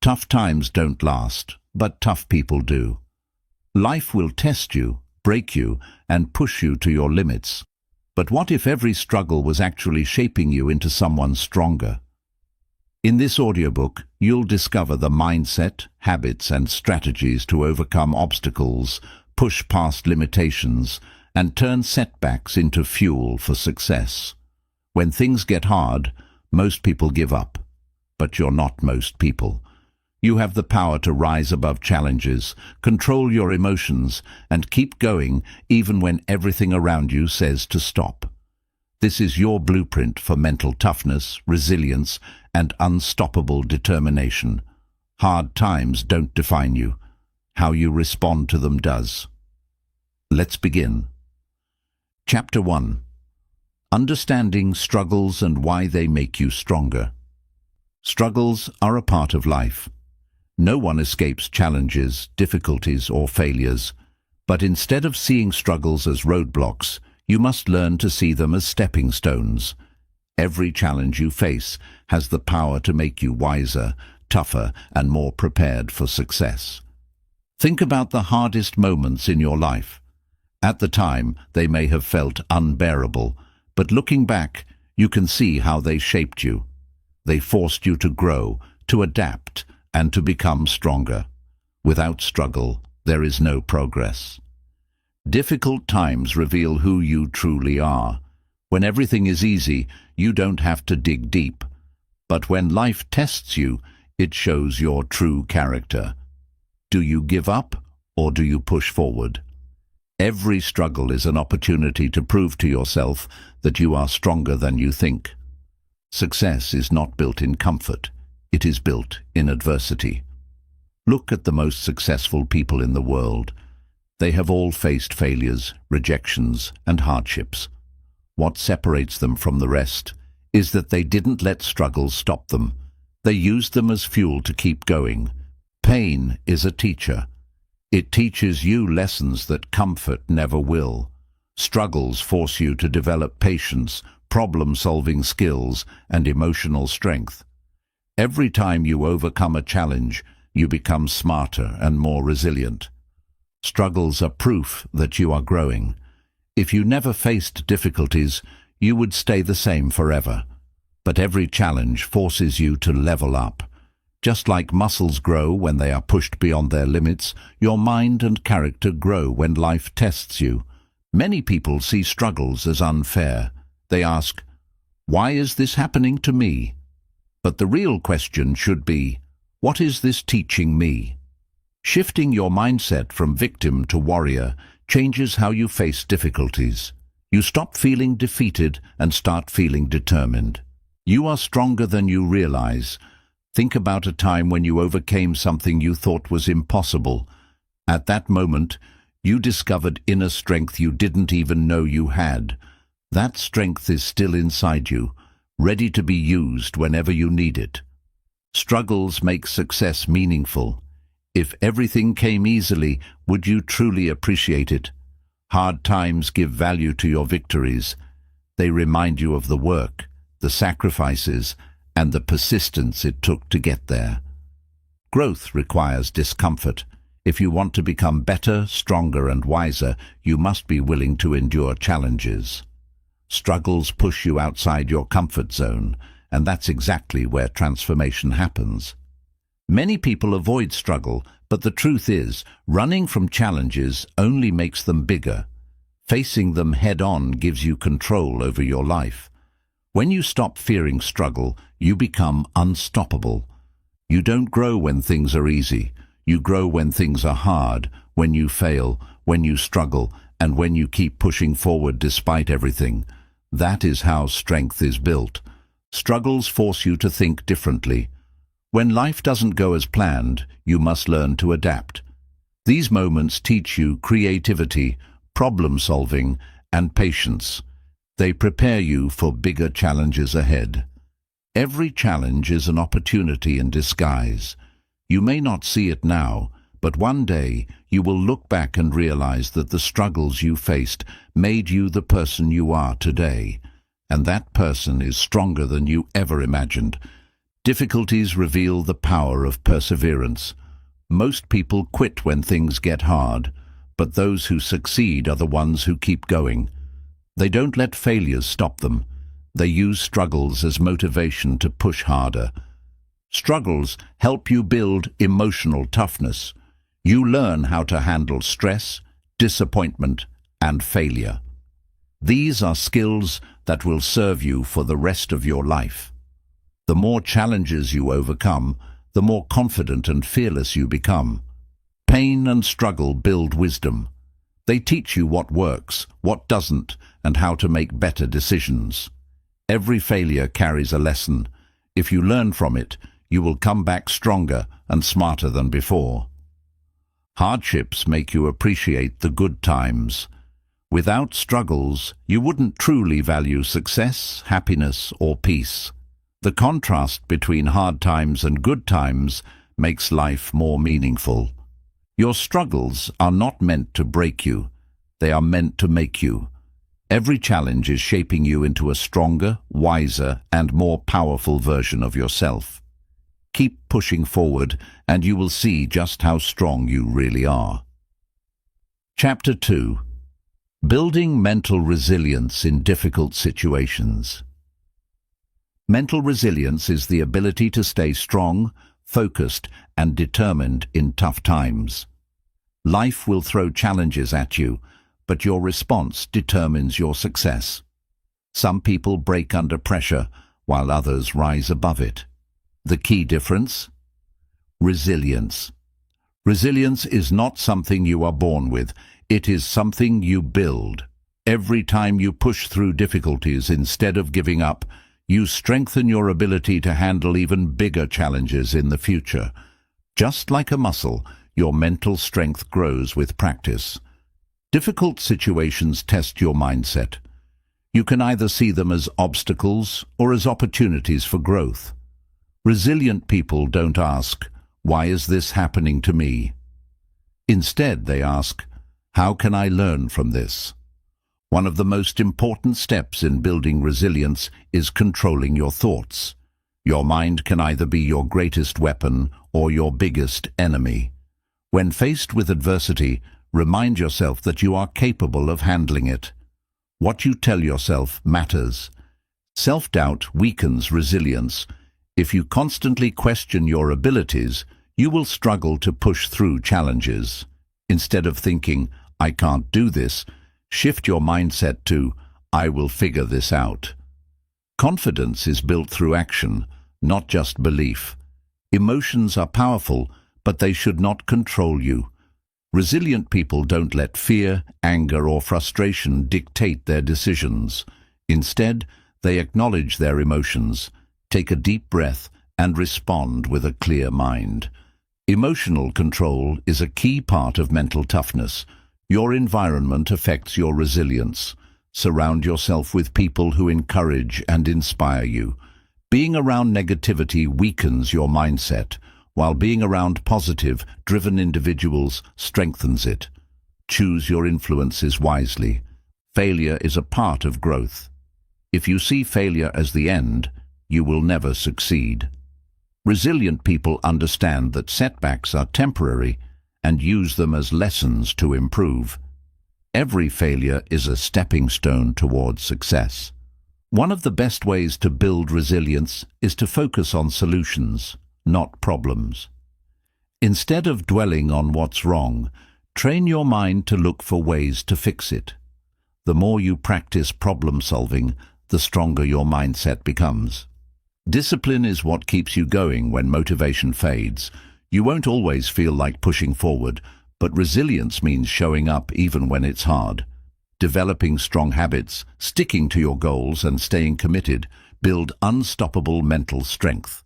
Tough times don't last, but tough people do. Life will test you, break you, and push you to your limits. But what if every struggle was actually shaping you into someone stronger? In this audiobook, you'll discover the mindset, habits, and strategies to overcome obstacles, push past limitations, and turn setbacks into fuel for success. When things get hard, most people give up. But you're not most people. You have the power to rise above challenges, control your emotions, and keep going even when everything around you says to stop. This is your blueprint for mental toughness, resilience, and unstoppable determination. Hard times don't define you. How you respond to them does. Let's begin. Chapter 1. Understanding struggles and why they make you stronger. Struggles are a part of life. No one escapes challenges, difficulties, or failures, but instead of seeing struggles as roadblocks, you must learn to see them as stepping stones. Every challenge you face has the power to make you wiser, tougher, and more prepared for success. Think about the hardest moments in your life. At the time, they may have felt unbearable, but looking back, you can see how they shaped you. They forced you to grow, to adapt, and to become stronger. Without struggle, there is no progress. Difficult times reveal who you truly are. When everything is easy, you don't have to dig deep. But when life tests you, it shows your true character. Do you give up, or do you push forward? Every struggle is an opportunity to prove to yourself that you are stronger than you think. Success is not built in comfort. It is built in adversity. Look at the most successful people in the world. They have all faced failures, rejections, and hardships. What separates them from the rest is that they didn't let struggles stop them. They used them as fuel to keep going. Pain is a teacher. It teaches you lessons that comfort never will. Struggles force you to develop patience, problem-solving skills, and emotional strength. Every time you overcome a challenge, you become smarter and more resilient. Struggles are proof that you are growing. If you never faced difficulties, you would stay the same forever. But every challenge forces you to level up. Just like muscles grow when they are pushed beyond their limits, your mind and character grow when life tests you. Many people see struggles as unfair. They ask, "Why is this happening to me?" But the real question should be, what is this teaching me? Shifting your mindset from victim to warrior changes how you face difficulties. You stop feeling defeated and start feeling determined. You are stronger than you realize. Think about a time when you overcame something you thought was impossible. At that moment, you discovered inner strength you didn't even know you had. That strength is still inside you, ready to be used whenever you need it. Struggles make success meaningful. If everything came easily, would you truly appreciate it? Hard times give value to your victories. They remind you of the work, the sacrifices, and the persistence it took to get there. Growth requires discomfort. If you want to become better, stronger, and wiser, you must be willing to endure challenges. Struggles push you outside your comfort zone, and that's exactly where transformation happens. Many people avoid struggle, but the truth is, running from challenges only makes them bigger. Facing them head-on gives you control over your life. When you stop fearing struggle, you become unstoppable. You don't grow when things are easy. You grow when things are hard, when you fail, when you struggle, and when you keep pushing forward despite everything. That is how strength is built. Struggles force you to think differently. When life doesn't go as planned, you must learn to adapt. These moments teach you creativity, problem-solving, and patience. They prepare you for bigger challenges ahead. Every challenge is an opportunity in disguise. You may not see it now, but one day you will look back and realize that the struggles you faced made you the person you are today. And that person is stronger than you ever imagined. Difficulties reveal the power of perseverance. Most people quit when things get hard, but those who succeed are the ones who keep going. They don't let failures stop them. They use struggles as motivation to push harder. Struggles help you build emotional toughness. You learn how to handle stress, disappointment, and failure. These are skills that will serve you for the rest of your life. The more challenges you overcome, the more confident and fearless you become. Pain and struggle build wisdom. They teach you what works, what doesn't, and how to make better decisions. Every failure carries a lesson. If you learn from it, you will come back stronger and smarter than before. Hardships make you appreciate the good times. Without struggles, you wouldn't truly value success, happiness, or peace. The contrast between hard times and good times makes life more meaningful. Your struggles are not meant to break you. They are meant to make you. Every challenge is shaping you into a stronger, wiser, and more powerful version of yourself. Keep pushing forward, and you will see just how strong you really are. Chapter 2. Building mental resilience in difficult situations. Mental resilience is the ability to stay strong, focused, and determined in tough times. Life will throw challenges at you, but your response determines your success. Some people break under pressure, while others rise above it. The key difference? Resilience. Resilience is not something you are born with. It is something you build. Every time you push through difficulties instead of giving up, you strengthen your ability to handle even bigger challenges in the future. Just like a muscle, your mental strength grows with practice. Difficult situations test your mindset. You can either see them as obstacles or as opportunities for growth. Resilient people don't ask, "Why is this happening to me?" Instead, they ask, "How can I learn from this?" One of the most important steps in building resilience is controlling your thoughts. Your mind can either be your greatest weapon or your biggest enemy. When faced with adversity, remind yourself that you are capable of handling it. What you tell yourself matters. Self-doubt weakens resilience. If you constantly question your abilities, you will struggle to push through challenges. Instead of thinking, "I can't do this," shift your mindset to, "I will figure this out." Confidence is built through action, not just belief. Emotions are powerful, but they should not control you. Resilient people don't let fear, anger, or frustration dictate their decisions. Instead, they acknowledge their emotions, take a deep breath, and respond with a clear mind. Emotional control is a key part of mental toughness. Your environment affects your resilience. Surround yourself with people who encourage and inspire you. Being around negativity weakens your mindset, while being around positive, driven individuals strengthens it. Choose your influences wisely. Failure is a part of growth. If you see failure as the end, you will never succeed. Resilient people understand that setbacks are temporary and use them as lessons to improve. Every failure is a stepping stone towards success. One of the best ways to build resilience is to focus on solutions, not problems. Instead of dwelling on what's wrong, train your mind to look for ways to fix it. The more you practice problem solving, the stronger your mindset becomes. Discipline is what keeps you going when motivation fades. You won't always feel like pushing forward, but resilience means showing up even when it's hard. Developing strong habits, sticking to your goals, and staying committed build unstoppable mental strength.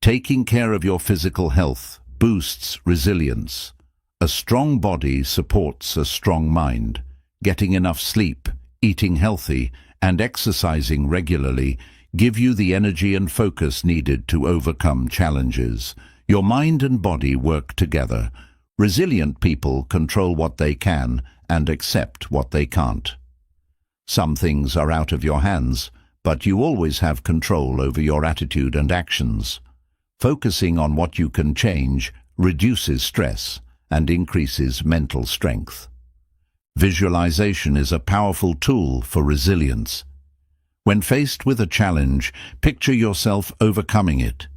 Taking care of your physical health boosts resilience. A strong body supports a strong mind. Getting enough sleep, eating healthy, and exercising regularly give you the energy and focus needed to overcome challenges. Your mind and body work together. Resilient people control what they can and accept what they can't. Some things are out of your hands, but you always have control over your attitude and actions. Focusing on what you can change reduces stress and increases mental strength. Visualization is a powerful tool for resilience. When faced with a challenge, picture yourself overcoming it.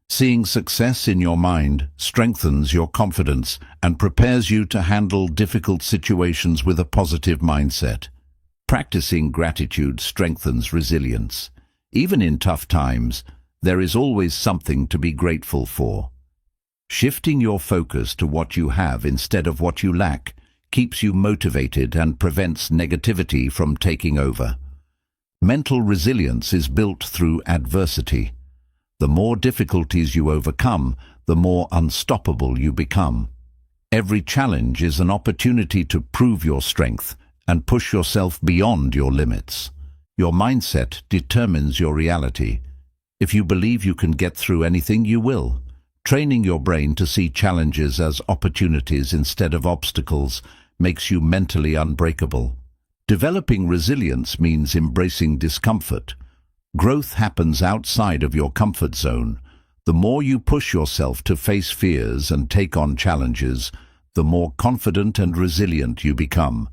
Seeing success in your mind strengthens your confidence and prepares you to handle difficult situations with a positive mindset. Practicing gratitude strengthens resilience. Even in tough times, there is always something to be grateful for. Shifting your focus to what you have instead of what you lack keeps you motivated and prevents negativity from taking over. Mental resilience is built through adversity. The more difficulties you overcome, the more unstoppable you become. Every challenge is an opportunity to prove your strength and push yourself beyond your limits. Your mindset determines your reality. If you believe you can get through anything, you will. Training your brain to see challenges as opportunities instead of obstacles makes you mentally unbreakable. Developing resilience means embracing discomfort. Growth happens outside of your comfort zone. The more you push yourself to face fears and take on challenges, the more confident and resilient you become.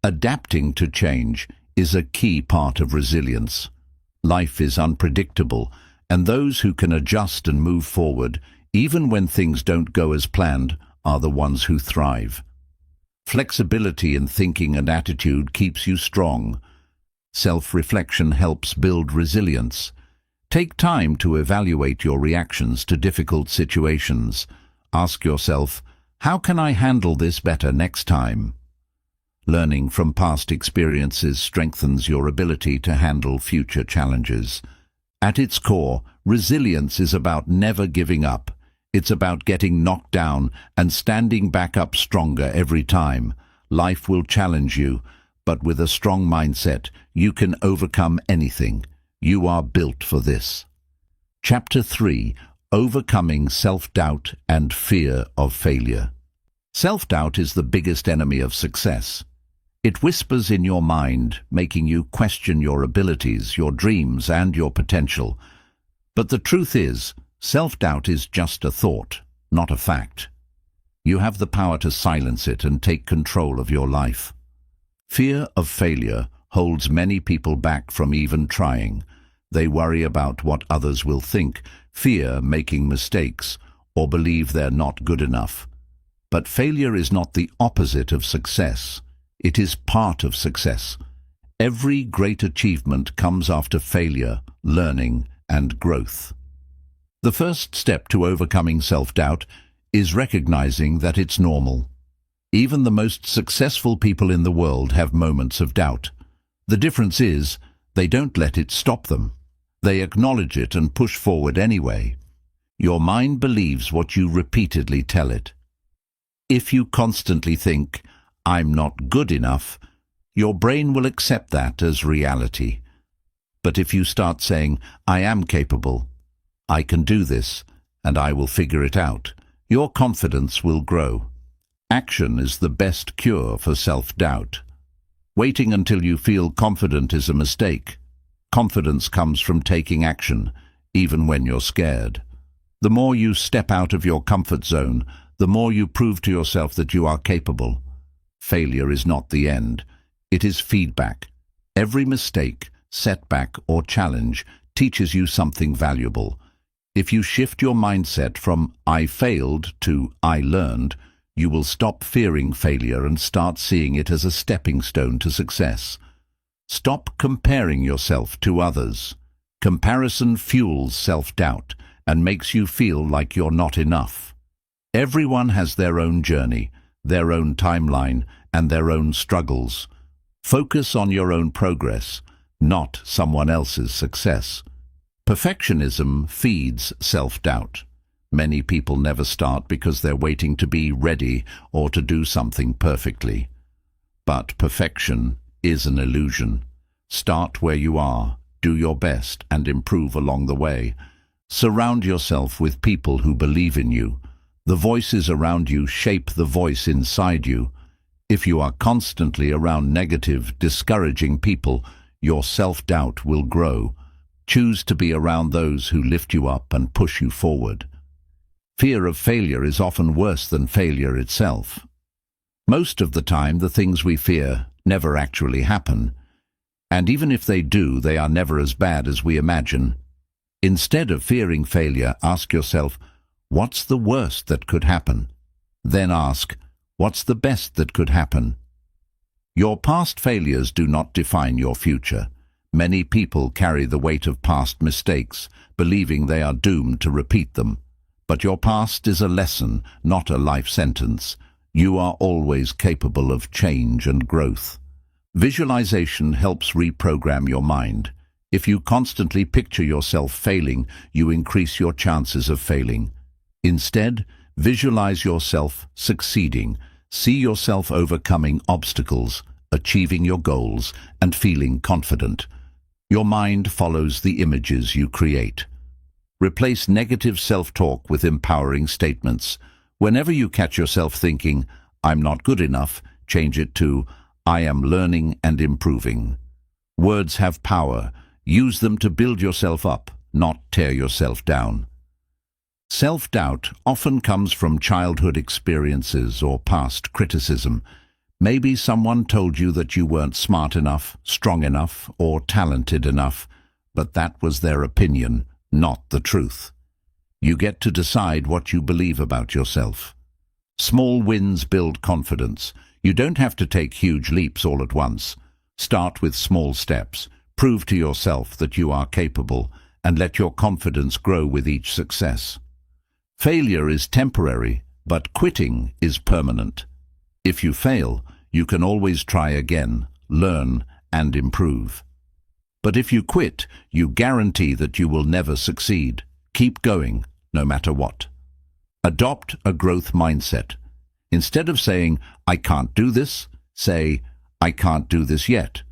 Adapting to change is a key part of resilience. Life is unpredictable, and those who can adjust and move forward, even when things don't go as planned, are the ones who thrive. Flexibility in thinking and attitude keeps you strong. Self-reflection helps build resilience. Take time to evaluate your reactions to difficult situations. Ask yourself, how can I handle this better next time? Learning from past experiences strengthens your ability to handle future challenges. At its core, resilience is about never giving up. It's about getting knocked down and standing back up stronger every time. Life will challenge you, but with a strong mindset, you can overcome anything. You are built for this. Chapter 3: Overcoming Self-Doubt and Fear of Failure. Self-doubt is the biggest enemy of success. It whispers in your mind, making you question your abilities, your dreams, and your potential. But the truth is, self-doubt is just a thought, not a fact. You have the power to silence it and take control of your life. Fear of failure holds many people back from even trying. They worry about what others will think, fear making mistakes, or believe they're not good enough. But failure is not the opposite of success. It is part of success. Every great achievement comes after failure, learning, and growth. The first step to overcoming self-doubt is recognizing that it's normal. Even the most successful people in the world have moments of doubt. The difference is, they don't let it stop them. They acknowledge it and push forward anyway. Your mind believes what you repeatedly tell it. If you constantly think, "I'm not good enough," your brain will accept that as reality. But if you start saying, "I am capable," "I can do this," and "I will figure it out," your confidence will grow. Action is the best cure for self-doubt. Waiting until you feel confident is a mistake. Confidence comes from taking action, even when you're scared. The more you step out of your comfort zone, the more you prove to yourself that you are capable. Failure is not the end. It is feedback. Every mistake, setback, or challenge teaches you something valuable. If you shift your mindset from "I failed" to "I learned," you will stop fearing failure and start seeing it as a stepping stone to success. Stop comparing yourself to others. Comparison fuels self-doubt and makes you feel like you're not enough. Everyone has their own journey, their own timeline, and their own struggles. Focus on your own progress, not someone else's success. Perfectionism feeds self-doubt. Many people never start because they're waiting to be ready or to do something perfectly. But perfection is an illusion. Start where you are, do your best, and improve along the way. Surround yourself with people who believe in you. The voices around you shape the voice inside you. If you are constantly around negative, discouraging people, your self-doubt will grow. Choose to be around those who lift you up and push you forward. Fear of failure is often worse than failure itself. Most of the time, the things we fear never actually happen, and even if they do, they are never as bad as we imagine. Instead of fearing failure, ask yourself, what's the worst that could happen? Then ask, what's the best that could happen? Your past failures do not define your future. Many people carry the weight of past mistakes, believing they are doomed to repeat them. But your past is a lesson, not a life sentence. You are always capable of change and growth. Visualization helps reprogram your mind. If you constantly picture yourself failing, you increase your chances of failing. Instead, visualize yourself succeeding. See yourself overcoming obstacles, achieving your goals, and feeling confident. Your mind follows the images you create. Replace negative self-talk with empowering statements. Whenever you catch yourself thinking, "I'm not good enough," change it to, "I am learning and improving." Words have power. Use them to build yourself up, not tear yourself down. Self-doubt often comes from childhood experiences or past criticism. Maybe someone told you that you weren't smart enough, strong enough, or talented enough, but that was their opinion, not the truth. You get to decide what you believe about yourself. Small wins build confidence. You don't have to take huge leaps all at once. Start with small steps. Prove to yourself that you are capable, and let your confidence grow with each success. Failure is temporary, but quitting is permanent. If you fail, you can always try again, learn, and improve. But if you quit, you guarantee that you will never succeed. Keep going, no matter what. Adopt a growth mindset. Instead of saying, "I can't do this," say, "I can't do this yet."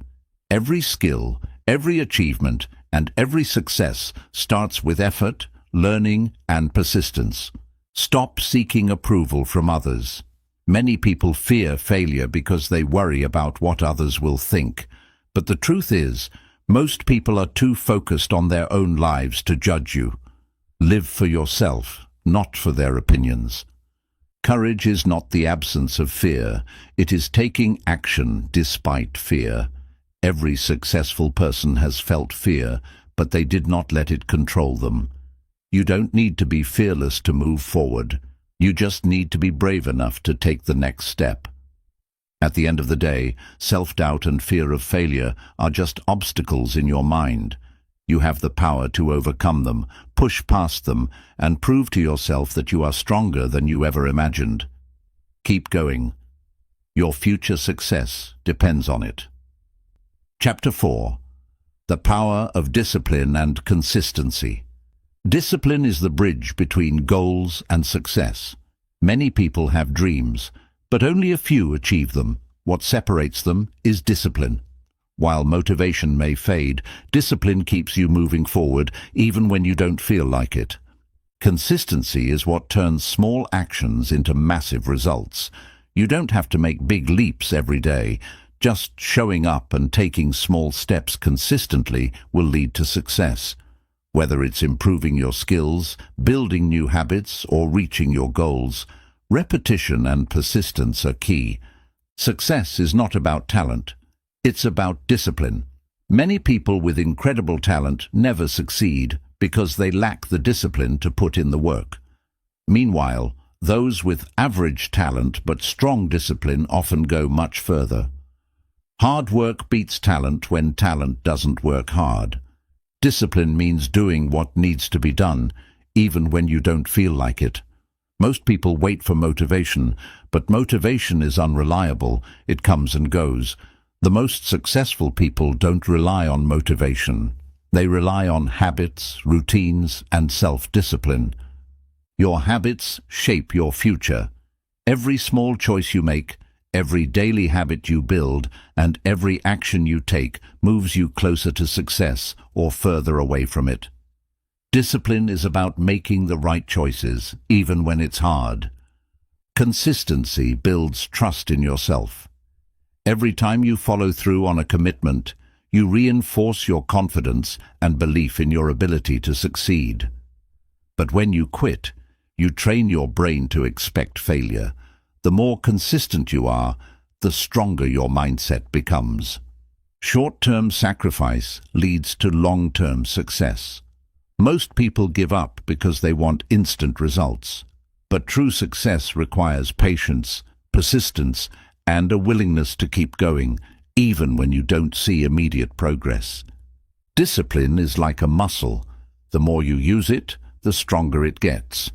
Every skill, every achievement, and every success starts with effort, learning, and persistence. Stop seeking approval from others. Many people fear failure because they worry about what others will think. But the truth is, most people are too focused on their own lives to judge you. Live for yourself, not for their opinions. Courage is not the absence of fear. It is taking action despite fear. Every successful person has felt fear, but they did not let it control them. You don't need to be fearless to move forward. You just need to be brave enough to take the next step. At the end of the day, self-doubt and fear of failure are just obstacles in your mind. You have the power to overcome them, push past them, and prove to yourself that you are stronger than you ever imagined. Keep going. Your future success depends on it. Chapter 4. The Power of Discipline and Consistency. Discipline is the bridge between goals and success. Many people have dreams, but only a few achieve them. What separates them is discipline. While motivation may fade, discipline keeps you moving forward even when you don't feel like it. Consistency is what turns small actions into massive results. You don't have to make big leaps every day. Just showing up and taking small steps consistently will lead to success. Whether it's improving your skills, building new habits, or reaching your goals, repetition and persistence are key. Success is not about talent. It's about discipline. Many people with incredible talent never succeed because they lack the discipline to put in the work. Meanwhile, those with average talent but strong discipline often go much further. Hard work beats talent when talent doesn't work hard. Discipline means doing what needs to be done, even when you don't feel like it. Most people wait for motivation, but motivation is unreliable. It comes and goes. The most successful people don't rely on motivation. They rely on habits, routines, and self-discipline. Your habits shape your future. Every small choice you make, every daily habit you build, and every action you take moves you closer to success or further away from it. Discipline is about making the right choices, even when it's hard. Consistency builds trust in yourself. Every time you follow through on a commitment, You reinforce your confidence and belief in your ability to succeed. But when you quit, you train your brain to expect failure. The more consistent you are, the stronger your mindset becomes. Short-term sacrifice leads to long-term success. Most people give up because they want instant results. But true success requires patience, persistence, and a willingness to keep going, even when you don't see immediate progress. Discipline is like a muscle. The more you use it, the stronger it gets.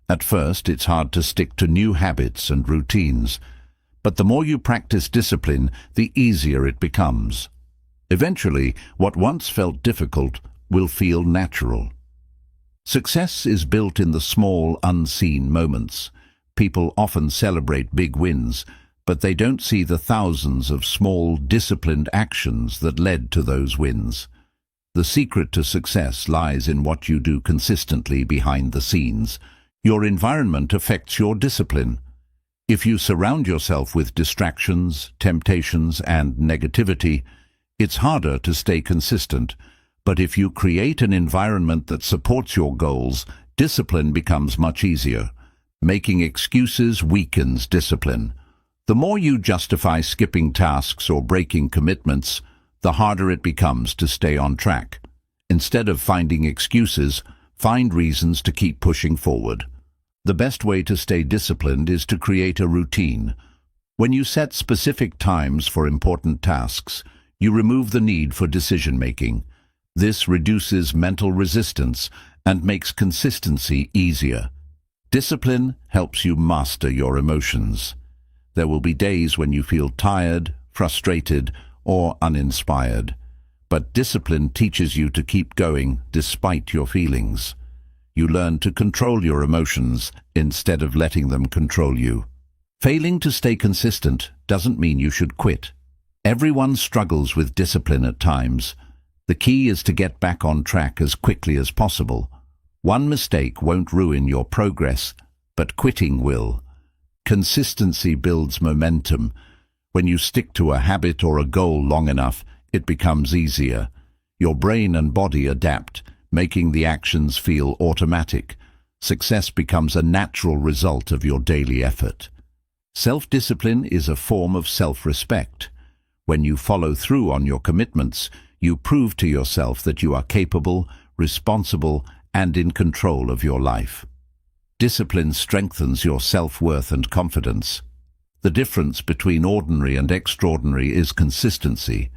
At first, it's hard to stick to new habits and routines, but the more you practice discipline, the easier it becomes. Eventually, what once felt difficult will feel natural. Success is built in the small, unseen moments. People often celebrate big wins, but they don't see the thousands of small, disciplined actions that led to those wins. The secret to success lies in what you do consistently behind the scenes. Your environment affects your discipline. If you surround yourself with distractions, temptations, and negativity, it's harder to stay consistent. But if you create an environment that supports your goals, discipline becomes much easier. Making excuses weakens discipline. The more you justify skipping tasks or breaking commitments, the harder it becomes to stay on track. Instead of finding excuses, find reasons to keep pushing forward. The best way to stay disciplined is to create a routine. When you set specific times for important tasks, you remove the need for decision-making. This reduces mental resistance and makes consistency easier. Discipline helps you master your emotions. There will be days when you feel tired, frustrated, or uninspired. But discipline teaches you to keep going despite your feelings. You learn to control your emotions instead of letting them control you. Failing to stay consistent doesn't mean you should quit. Everyone struggles with discipline at times. The key is to get back on track as quickly as possible. One mistake won't ruin your progress, but quitting will. Consistency builds momentum. When you stick to a habit or a goal long enough, it becomes easier. Your brain and body adapt, making the actions feel automatic. Success becomes a natural result of your daily effort. Self-discipline is a form of self-respect. When you follow through on your commitments, you prove to yourself that you are capable, responsible, and in control of your life. Discipline strengthens your self-worth and confidence. The difference between ordinary and extraordinary is consistency.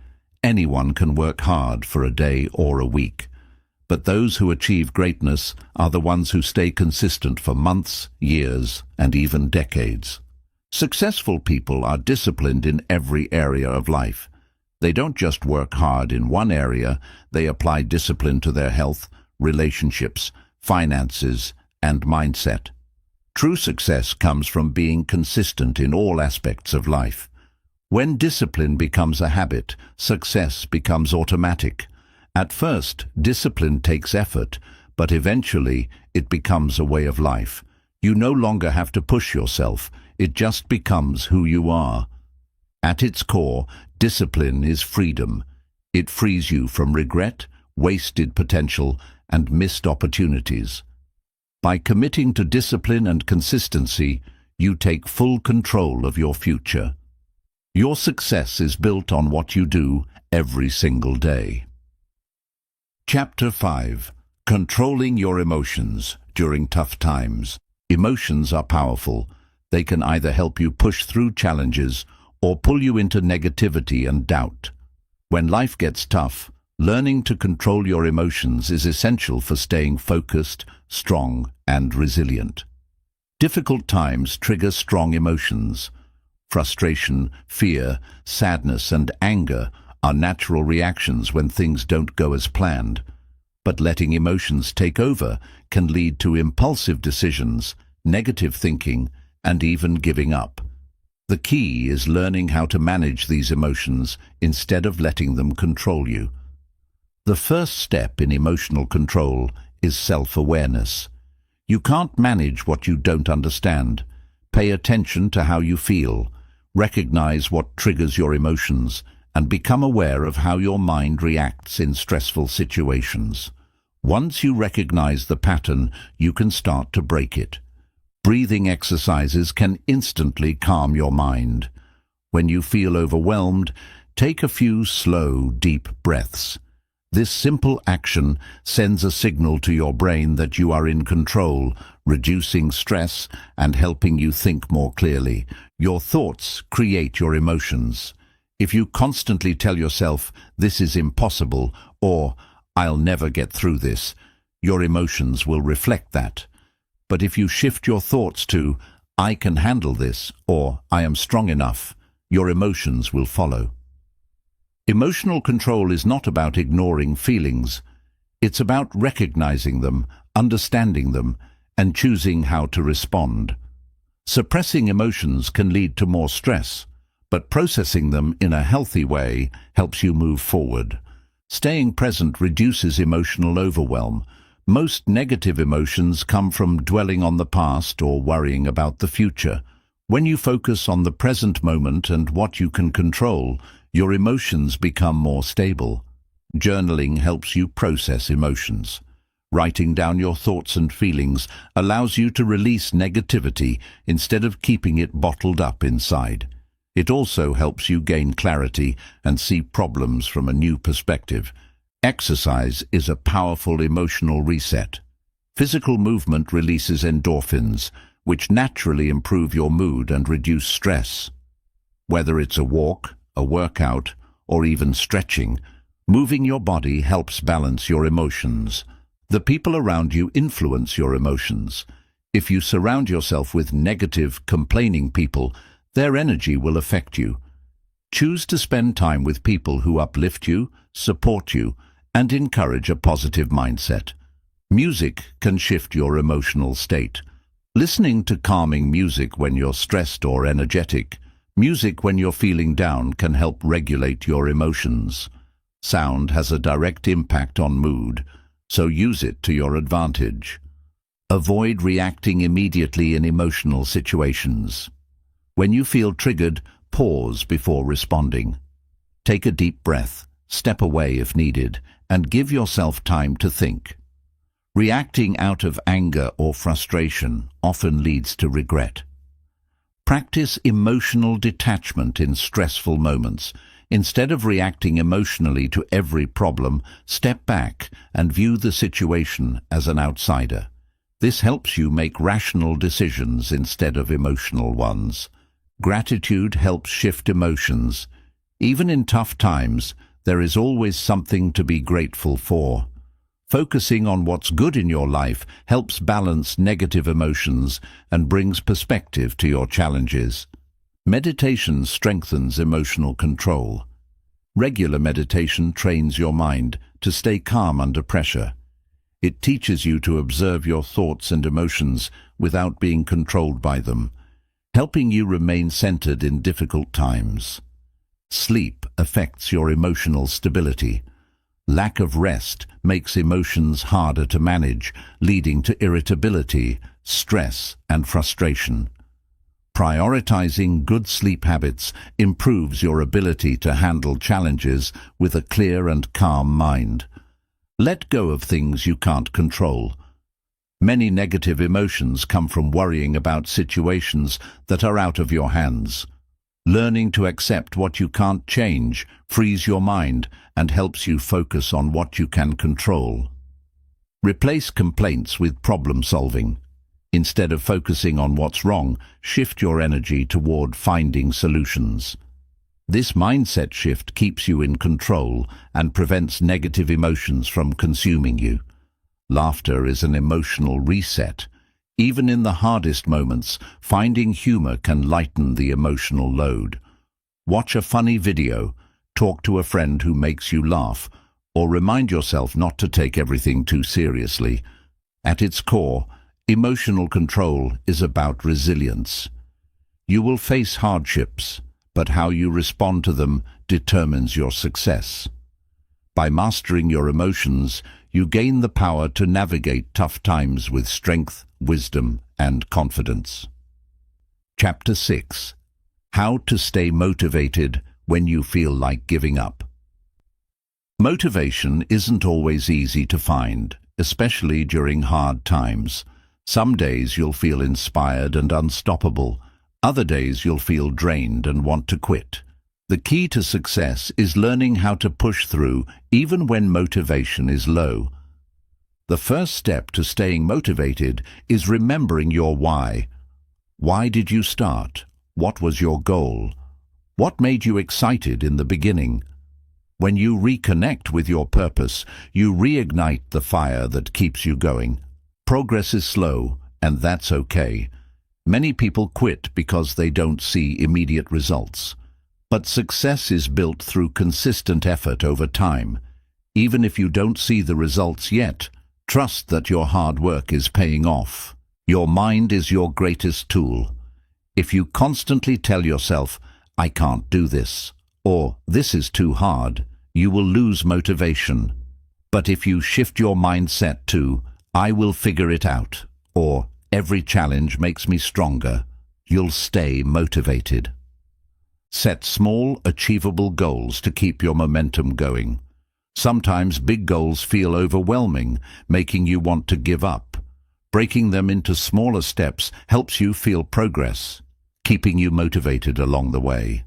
Anyone can work hard for a day or a week. But those who achieve greatness are the ones who stay consistent for months, years, and even decades. Successful people are disciplined in every area of life. They don't just work hard in one area, they apply discipline to their health, relationships, finances, and mindset. True success comes from being consistent in all aspects of life. When discipline becomes a habit, success becomes automatic. At first, discipline takes effort, but eventually it becomes a way of life. You no longer have to push yourself, it just becomes who you are. At its core, discipline is freedom. It frees you from regret, wasted potential, and missed opportunities. By committing to discipline and consistency, you take full control of your future. Your success is built on what you do every single day. Chapter 5. Controlling your emotions during tough times. Emotions are powerful. They can either help you push through challenges or pull you into negativity and doubt. When life gets tough, learning to control your emotions is essential for staying focused, strong, and resilient. Difficult times trigger strong emotions. Frustration, fear, sadness, and anger are natural reactions when things don't go as planned. But letting emotions take over can lead to impulsive decisions, negative thinking, and even giving up. The key is learning how to manage these emotions instead of letting them control you. The first step in emotional control is self-awareness. You can't manage what you don't understand. Pay attention to how you feel. Recognize what triggers your emotions and become aware of how your mind reacts in stressful situations. Once you recognize the pattern, you can start to break it. Breathing exercises can instantly calm your mind. When you feel overwhelmed, take a few slow, deep breaths. This simple action sends a signal to your brain that you are in control, reducing stress and helping you think more clearly. Your thoughts create your emotions. If you constantly tell yourself, "This is impossible," or "I'll never get through this," your emotions will reflect that. But if you shift your thoughts to, "I can handle this," or "I am strong enough," your emotions will follow. Emotional control is not about ignoring feelings. It's about recognizing them, understanding them, and choosing how to respond. Suppressing emotions can lead to more stress, but processing them in a healthy way helps you move forward. Staying present reduces emotional overwhelm. Most negative emotions come from dwelling on the past or worrying about the future. When you focus on the present moment and what you can control, your emotions become more stable. Journaling helps you process emotions. Writing down your thoughts and feelings allows you to release negativity instead of keeping it bottled up inside. It also helps you gain clarity and see problems from a new perspective. Exercise is a powerful emotional reset. Physical movement releases endorphins, which naturally improve your mood and reduce stress. Whether it's a walk, a workout, or even stretching, moving your body helps balance your emotions. The people around you influence your emotions. If you surround yourself with negative, complaining people, their energy will affect you. Choose to spend time with people who uplift you, support you, and encourage a positive mindset. Music can shift your emotional state. Listening to calming music when you're stressed or energetic, music when you're feeling down can help regulate your emotions. Sound has a direct impact on mood, so use it to your advantage. Avoid reacting immediately in emotional situations. When you feel triggered, pause before responding. Take a deep breath, step away if needed, and give yourself time to think. Reacting out of anger or frustration often leads to regret. Practice emotional detachment in stressful moments. Instead of reacting emotionally to every problem, step back and view the situation as an outsider. This helps you make rational decisions instead of emotional ones. Gratitude helps shift emotions. Even in tough times, there is always something to be grateful for. Focusing on what's good in your life helps balance negative emotions and brings perspective to your challenges. Meditation strengthens emotional control. Regular meditation trains your mind to stay calm under pressure. It teaches you to observe your thoughts and emotions without being controlled by them, helping you remain centered in difficult times. Sleep affects your emotional stability. Lack of rest makes emotions harder to manage, leading to irritability, stress, and frustration. Prioritizing good sleep habits improves your ability to handle challenges with a clear and calm mind. Let go of things you can't control. Many negative emotions come from worrying about situations that are out of your hands. Learning to accept what you can't change frees your mind and helps you focus on what you can control. Replace complaints with problem solving. Instead of focusing on what's wrong, shift your energy toward finding solutions. This mindset shift keeps you in control and prevents negative emotions from consuming you. Laughter is an emotional reset. Even in the hardest moments, finding humor can lighten the emotional load. Watch a funny video, talk to a friend who makes you laugh, or remind yourself not to take everything too seriously. At its core, emotional control is about resilience. You will face hardships, but how you respond to them determines your success. By mastering your emotions, you gain the power to navigate tough times with strength, wisdom, and confidence. Chapter 6. How to stay motivated when you feel like giving up. Motivation isn't always easy to find, especially during hard times. Some days you'll feel inspired and unstoppable. Other days you'll feel drained and want to quit. The key to success is learning how to push through even when motivation is low. The first step to staying motivated is remembering your why. Why did you start? What was your goal? What made you excited in the beginning? When you reconnect with your purpose, you reignite the fire that keeps you going. Progress is slow, and that's okay. Many people quit because they don't see immediate results. But success is built through consistent effort over time. Even if you don't see the results yet, trust that your hard work is paying off. Your mind is your greatest tool. If you constantly tell yourself, "I can't do this," or "this is too hard," you will lose motivation. But if you shift your mindset to, "I will figure it out," or "every challenge makes me stronger," you'll stay motivated. Set small, achievable goals to keep your momentum going. Sometimes big goals feel overwhelming, making you want to give up. Breaking them into smaller steps helps you feel progress, keeping you motivated along the way.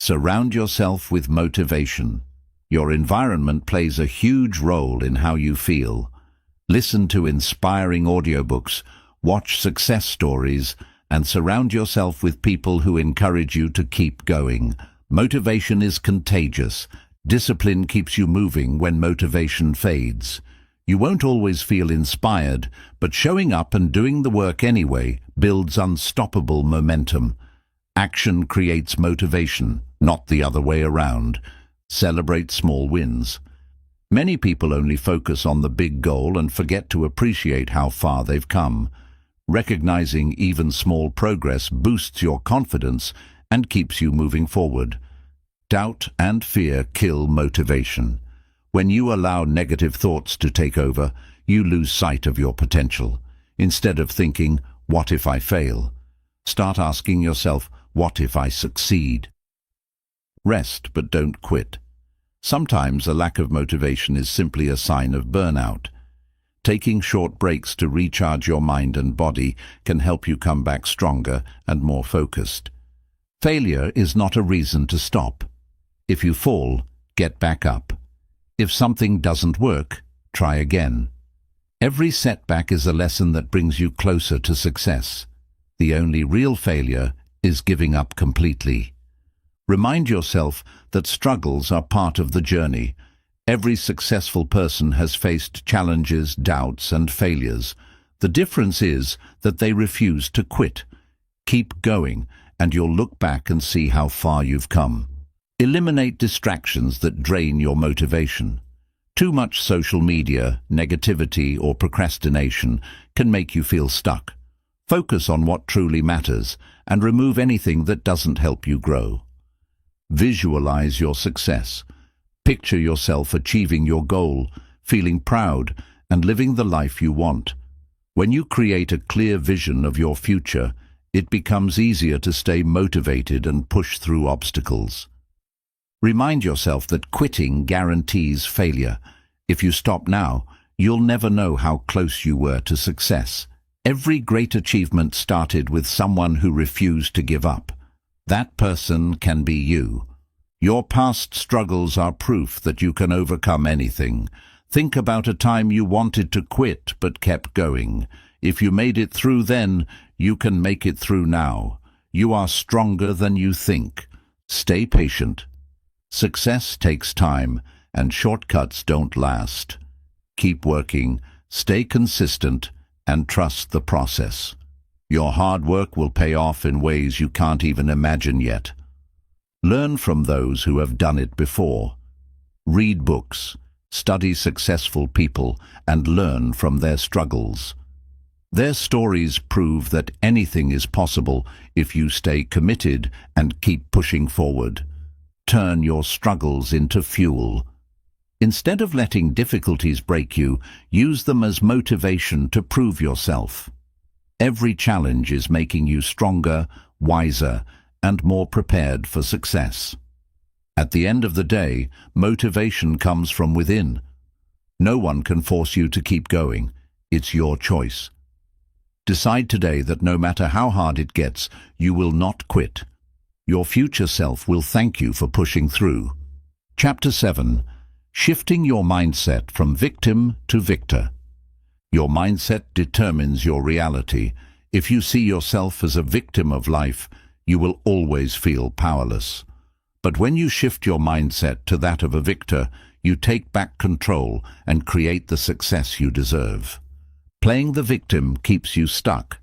Surround yourself with motivation. Your environment plays a huge role in how you feel. Listen to inspiring audiobooks, watch success stories, and surround yourself with people who encourage you to keep going. Motivation is contagious. Discipline keeps you moving when motivation fades. You won't always feel inspired, but showing up and doing the work anyway builds unstoppable momentum. Action creates motivation, not the other way around. Celebrate small wins. Many people only focus on the big goal and forget to appreciate how far they've come. Recognizing even small progress boosts your confidence and keeps you moving forward. Doubt and fear kill motivation. When you allow negative thoughts to take over, you lose sight of your potential. Instead of thinking, "What if I fail?" start asking yourself, "What if I succeed?" Rest, but don't quit. Sometimes a lack of motivation is simply a sign of burnout. Taking short breaks to recharge your mind and body can help you come back stronger and more focused. Failure is not a reason to stop. If you fall, get back up. If something doesn't work, try again. Every setback is a lesson that brings you closer to success. The only real failure is giving up completely. Remind yourself that struggles are part of the journey. Every successful person has faced challenges, doubts, and failures. The difference is that they refuse to quit. Keep going, and you'll look back and see how far you've come. Eliminate distractions that drain your motivation. Too much social media, negativity, or procrastination can make you feel stuck. Focus on what truly matters and remove anything that doesn't help you grow. Visualize your success. Picture yourself achieving your goal, feeling proud, and living the life you want. When you create a clear vision of your future, it becomes easier to stay motivated and push through obstacles. Remind yourself that quitting guarantees failure. If you stop now, you'll never know how close you were to success. Every great achievement started with someone who refused to give up. That person can be you. Your past struggles are proof that you can overcome anything. Think about a time you wanted to quit but kept going. If you made it through then, you can make it through now. You are stronger than you think. Stay patient. Success takes time, and shortcuts don't last. Keep working, stay consistent, and trust the process. Your hard work will pay off in ways you can't even imagine yet. Learn from those who have done it before. Read books, study successful people, and learn from their struggles. Their stories prove that anything is possible if you stay committed and keep pushing forward. Turn your struggles into fuel. Instead of letting difficulties break you, use them as motivation to prove yourself. Every challenge is making you stronger, wiser, and more prepared for success. At the end of the day, motivation comes from within. No one can force you to keep going. It's your choice. Decide today that no matter how hard it gets, you will not quit. Your future self will thank you for pushing through. Chapter 7. Shifting your mindset from victim to victor. Your mindset determines your reality. If you see yourself as a victim of life, you will always feel powerless. But when you shift your mindset to that of a victor, you take back control and create the success you deserve. Playing the victim keeps you stuck.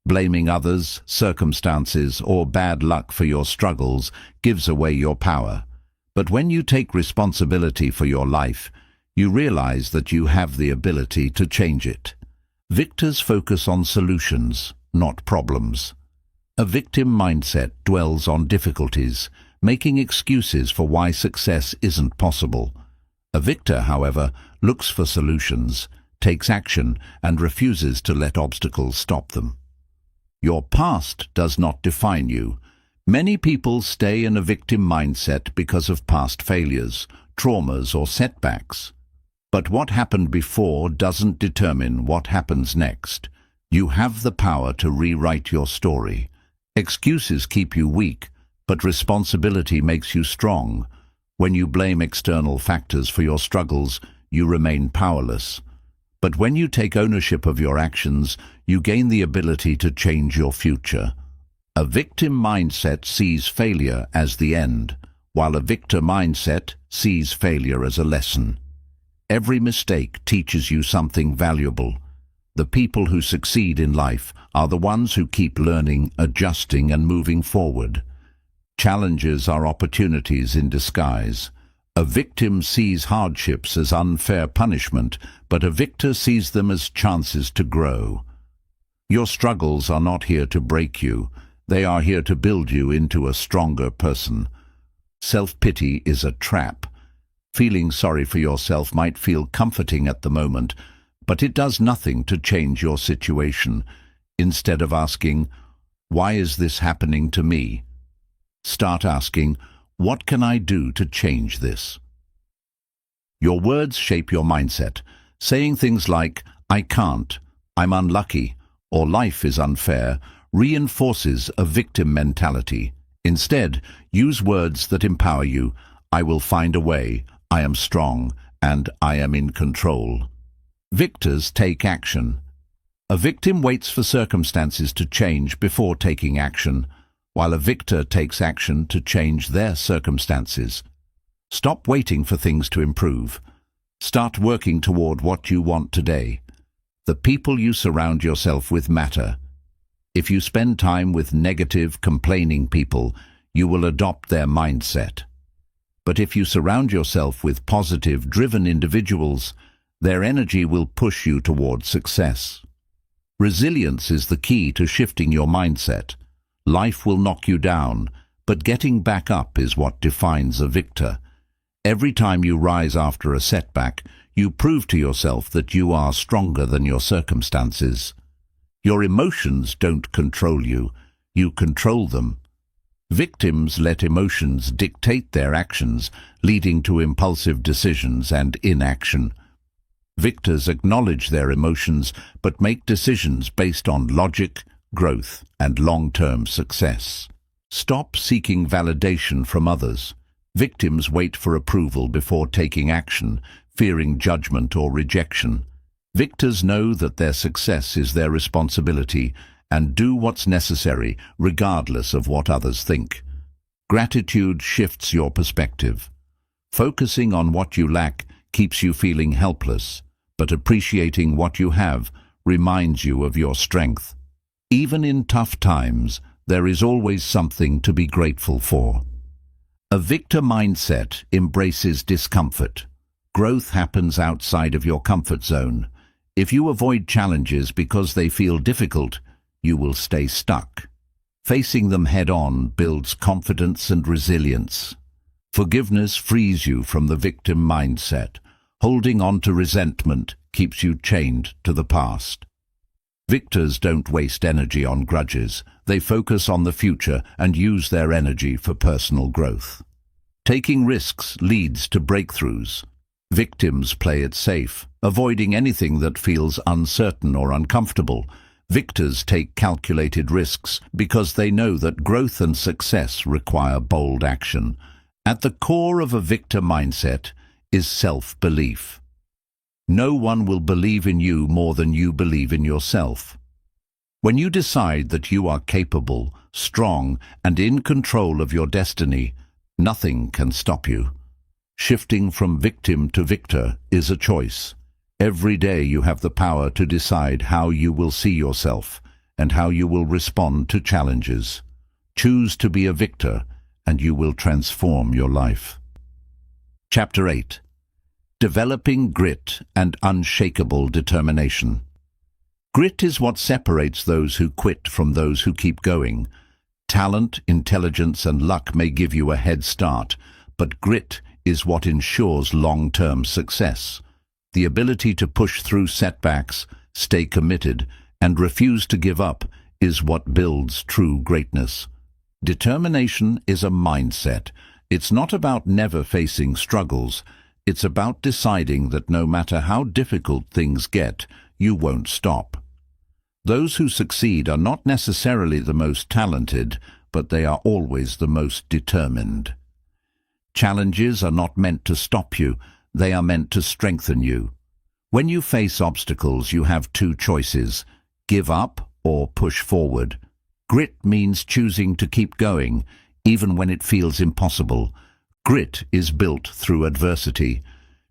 Blaming others, circumstances, or bad luck for your struggles gives away your power. But when you take responsibility for your life, you realize that you have the ability to change it. Victors focus on solutions, not problems. A victim mindset dwells on difficulties, making excuses for why success isn't possible. A victor, however, looks for solutions, takes action, and refuses to let obstacles stop them. Your past does not define you. Many people stay in a victim mindset because of past failures, traumas, or setbacks. But what happened before doesn't determine what happens next. You have the power to rewrite your story. Excuses keep you weak, but responsibility makes you strong. When you blame external factors for your struggles, you remain powerless. But when you take ownership of your actions, you gain the ability to change your future. A victim mindset sees failure as the end, while a victor mindset sees failure as a lesson. Every mistake teaches you something valuable. The people who succeed in life are the ones who keep learning, adjusting, and moving forward. Challenges are opportunities in disguise. A victim sees hardships as unfair punishment, but a victor sees them as chances to grow. Your struggles are not here to break you. They are here to build you into a stronger person. Self-pity is a trap. Feeling sorry for yourself might feel comforting at the moment, but it does nothing to change your situation. Instead of asking, "Why is this happening to me?" start asking, "What can I do to change this?" Your words shape your mindset. Saying things like, "I can't," "I'm unlucky," or "life is unfair," reinforces a victim mentality. Instead, use words that empower you. "I will find a way," "I am strong," and "I am in control." Victors take action. A victim waits for circumstances to change before taking action, while a victor takes action to change their circumstances. Stop waiting for things to improve. Start working toward what you want today. The people you surround yourself with matter. If you spend time with negative, complaining people, you will adopt their mindset. But if you surround yourself with positive, driven individuals, their energy will push you toward success. Resilience is the key to shifting your mindset. Life will knock you down, but getting back up is what defines a victor. Every time you rise after a setback, you prove to yourself that you are stronger than your circumstances. Your emotions don't control you, you control them. Victims let emotions dictate their actions, leading to impulsive decisions and inaction. Victors acknowledge their emotions but make decisions based on logic, growth, and long-term success. Stop seeking validation from others. Victims wait for approval before taking action, fearing judgment or rejection. Victors know that their success is their responsibility and do what's necessary regardless of what others think. Gratitude shifts your perspective. Focusing on what you lack keeps you feeling helpless, but appreciating what you have reminds you of your strength. Even in tough times, there is always something to be grateful for. A victor mindset embraces discomfort. Growth happens outside of your comfort zone. If you avoid challenges because they feel difficult, you will stay stuck. Facing them head-on builds confidence and resilience. Forgiveness frees you from the victim mindset. Holding on to resentment keeps you chained to the past. Victors don't waste energy on grudges. They focus on the future and use their energy for personal growth. Taking risks leads to breakthroughs. Victims play it safe, avoiding anything that feels uncertain or uncomfortable. Victors take calculated risks because they know that growth and success require bold action. At the core of a victor mindset is self-belief. No one will believe in you more than you believe in yourself. When you decide that you are capable, strong, and in control of your destiny, nothing can stop you. Shifting from victim to victor is a choice. Every day you have the power to decide how you will see yourself and how you will respond to challenges. Choose to be a victor, and you will transform your life. Chapter 8. Developing Grit and Unshakable Determination. Grit is what separates those who quit from those who keep going. Talent, intelligence, and luck may give you a head start, but grit is what ensures long-term success. The ability to push through setbacks, stay committed, and refuse to give up is what builds true greatness. Determination is a mindset. It's not about never facing struggles. It's about deciding that no matter how difficult things get, you won't stop. Those who succeed are not necessarily the most talented, but they are always the most determined. Challenges are not meant to stop you, they are meant to strengthen you. When you face obstacles, you have two choices: give up or push forward. Grit means choosing to keep going, even when it feels impossible. Grit is built through adversity.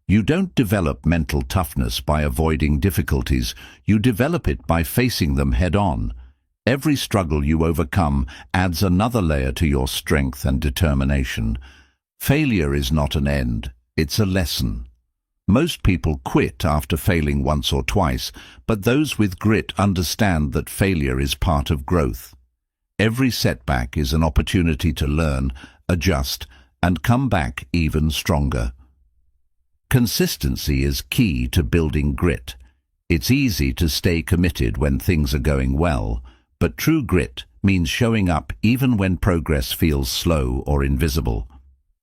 You don't develop mental toughness by avoiding difficulties, you develop it by facing them head-on. Every struggle you overcome adds another layer to your strength and determination. Failure is not an end, it's a lesson. Most people quit after failing once or twice, but those with grit understand that failure is part of growth. Every setback is an opportunity to learn, adjust, and come back even stronger. Consistency is key to building grit. It's easy to stay committed when things are going well, but true grit means showing up even when progress feels slow or invisible.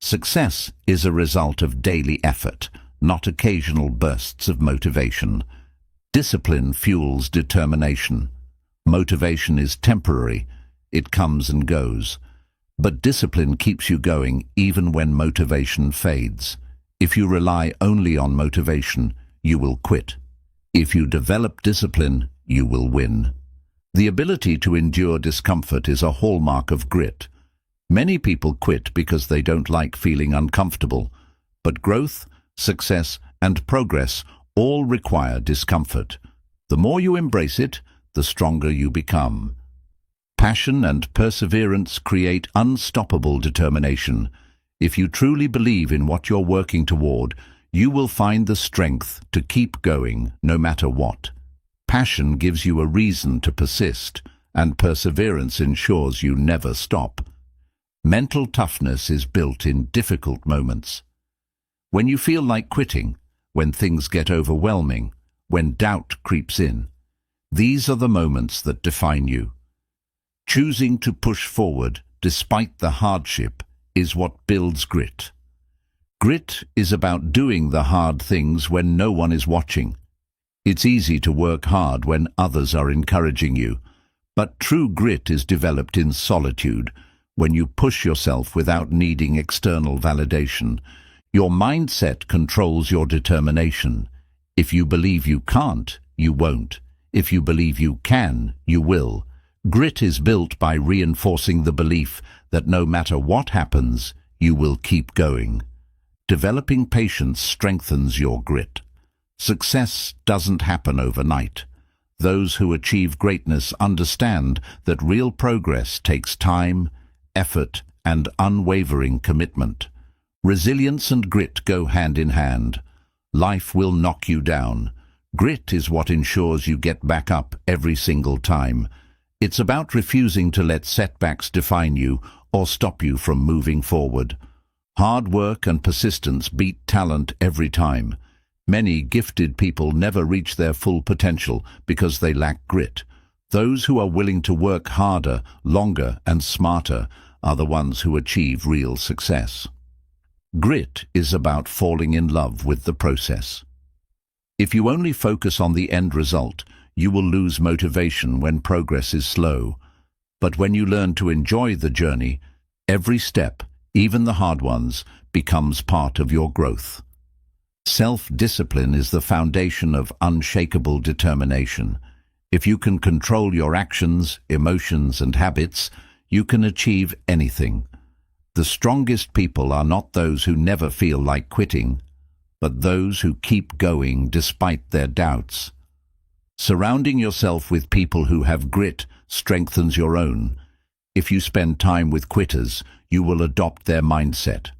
Success is a result of daily effort, not occasional bursts of motivation. Discipline fuels determination. Motivation is temporary, it comes and goes. But discipline keeps you going even when motivation fades. If you rely only on motivation, you will quit. If you develop discipline, you will win. The ability to endure discomfort is a hallmark of grit. Many people quit because they don't like feeling uncomfortable, but growth, success, and progress all require discomfort. The more you embrace it, the stronger you become. Passion and perseverance create unstoppable determination. If you truly believe in what you're working toward, you will find the strength to keep going no matter what. Passion gives you a reason to persist, and perseverance ensures you never stop. Mental toughness is built in difficult moments. When you feel like quitting, when things get overwhelming, when doubt creeps in, these are the moments that define you. Choosing to push forward despite the hardship is what builds grit. Grit is about doing the hard things when no one is watching. It's easy to work hard when others are encouraging you, but true grit is developed in solitude, when you push yourself without needing external validation. Your mindset controls your determination. If you believe you can't, you won't. If you believe you can, you will. Grit is built by reinforcing the belief that no matter what happens, you will keep going. Developing patience strengthens your grit. Success doesn't happen overnight. Those who achieve greatness understand that real progress takes time, effort, and unwavering commitment. Resilience and grit go hand in hand. Life will knock you down. Grit is what ensures you get back up every single time. It's about refusing to let setbacks define you or stop you from moving forward. Hard work and persistence beat talent every time. Many gifted people never reach their full potential because they lack grit. Those who are willing to work harder, longer, and smarter are the ones who achieve real success. Grit is about falling in love with the process. If you only focus on the end result, you will lose motivation when progress is slow. But when you learn to enjoy the journey, every step, even the hard ones, becomes part of your growth. Self-discipline is the foundation of unshakable determination. If you can control your actions, emotions, and habits, you can achieve anything. The strongest people are not those who never feel like quitting, but those who keep going despite their doubts. Surrounding yourself with people who have grit strengthens your own. If you spend time with quitters, you will adopt their mindset.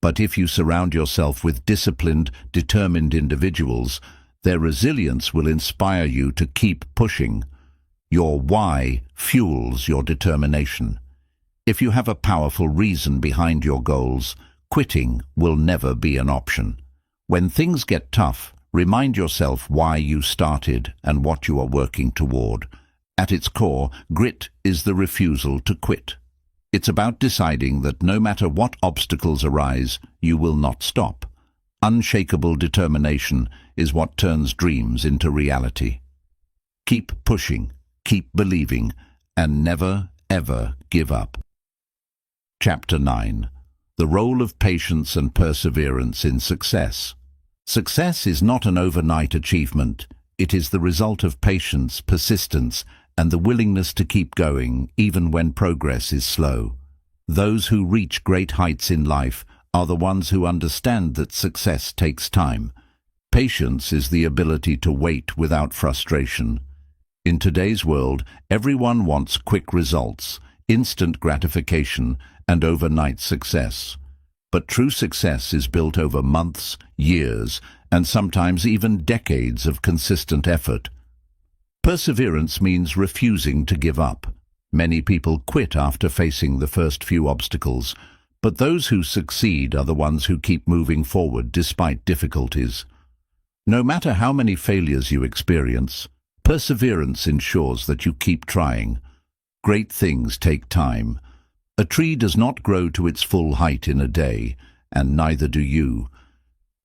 But if you surround yourself with disciplined, determined individuals, their resilience will inspire you to keep pushing. Your why fuels your determination. If you have a powerful reason behind your goals, quitting will never be an option. When things get tough, remind yourself why you started and what you are working toward. At its core, grit is the refusal to quit. It's about deciding that no matter what obstacles arise, you will not stop. Unshakable determination is what turns dreams into reality. Keep pushing, keep believing, and never, ever give up. Chapter 9. The role of patience and perseverance in success. Success is not an overnight achievement. It is the result of patience, persistence, and the willingness to keep going even when progress is slow. Those who reach great heights in life are the ones who understand that success takes time. Patience is the ability to wait without frustration. In today's world, everyone wants quick results, instant gratification, and overnight success. But true success is built over months, years, and sometimes even decades of consistent effort. Perseverance means refusing to give up. Many people quit after facing the first few obstacles, but those who succeed are the ones who keep moving forward despite difficulties. No matter how many failures you experience, perseverance ensures that you keep trying. Great things take time. A tree does not grow to its full height in a day, and neither do you.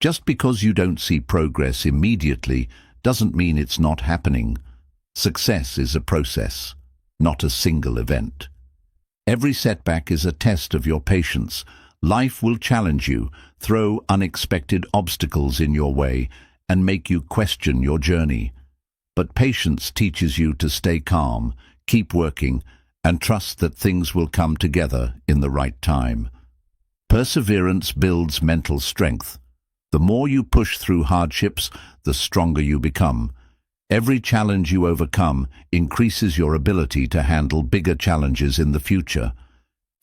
Just because you don't see progress immediately doesn't mean it's not happening. Success is a process, not a single event. Every setback is a test of your patience. Life will challenge you, throw unexpected obstacles in your way, and make you question your journey. But patience teaches you to stay calm, keep working, and trust that things will come together in the right time. Perseverance builds mental strength. The more you push through hardships, the stronger you become. Every challenge you overcome increases your ability to handle bigger challenges in the future.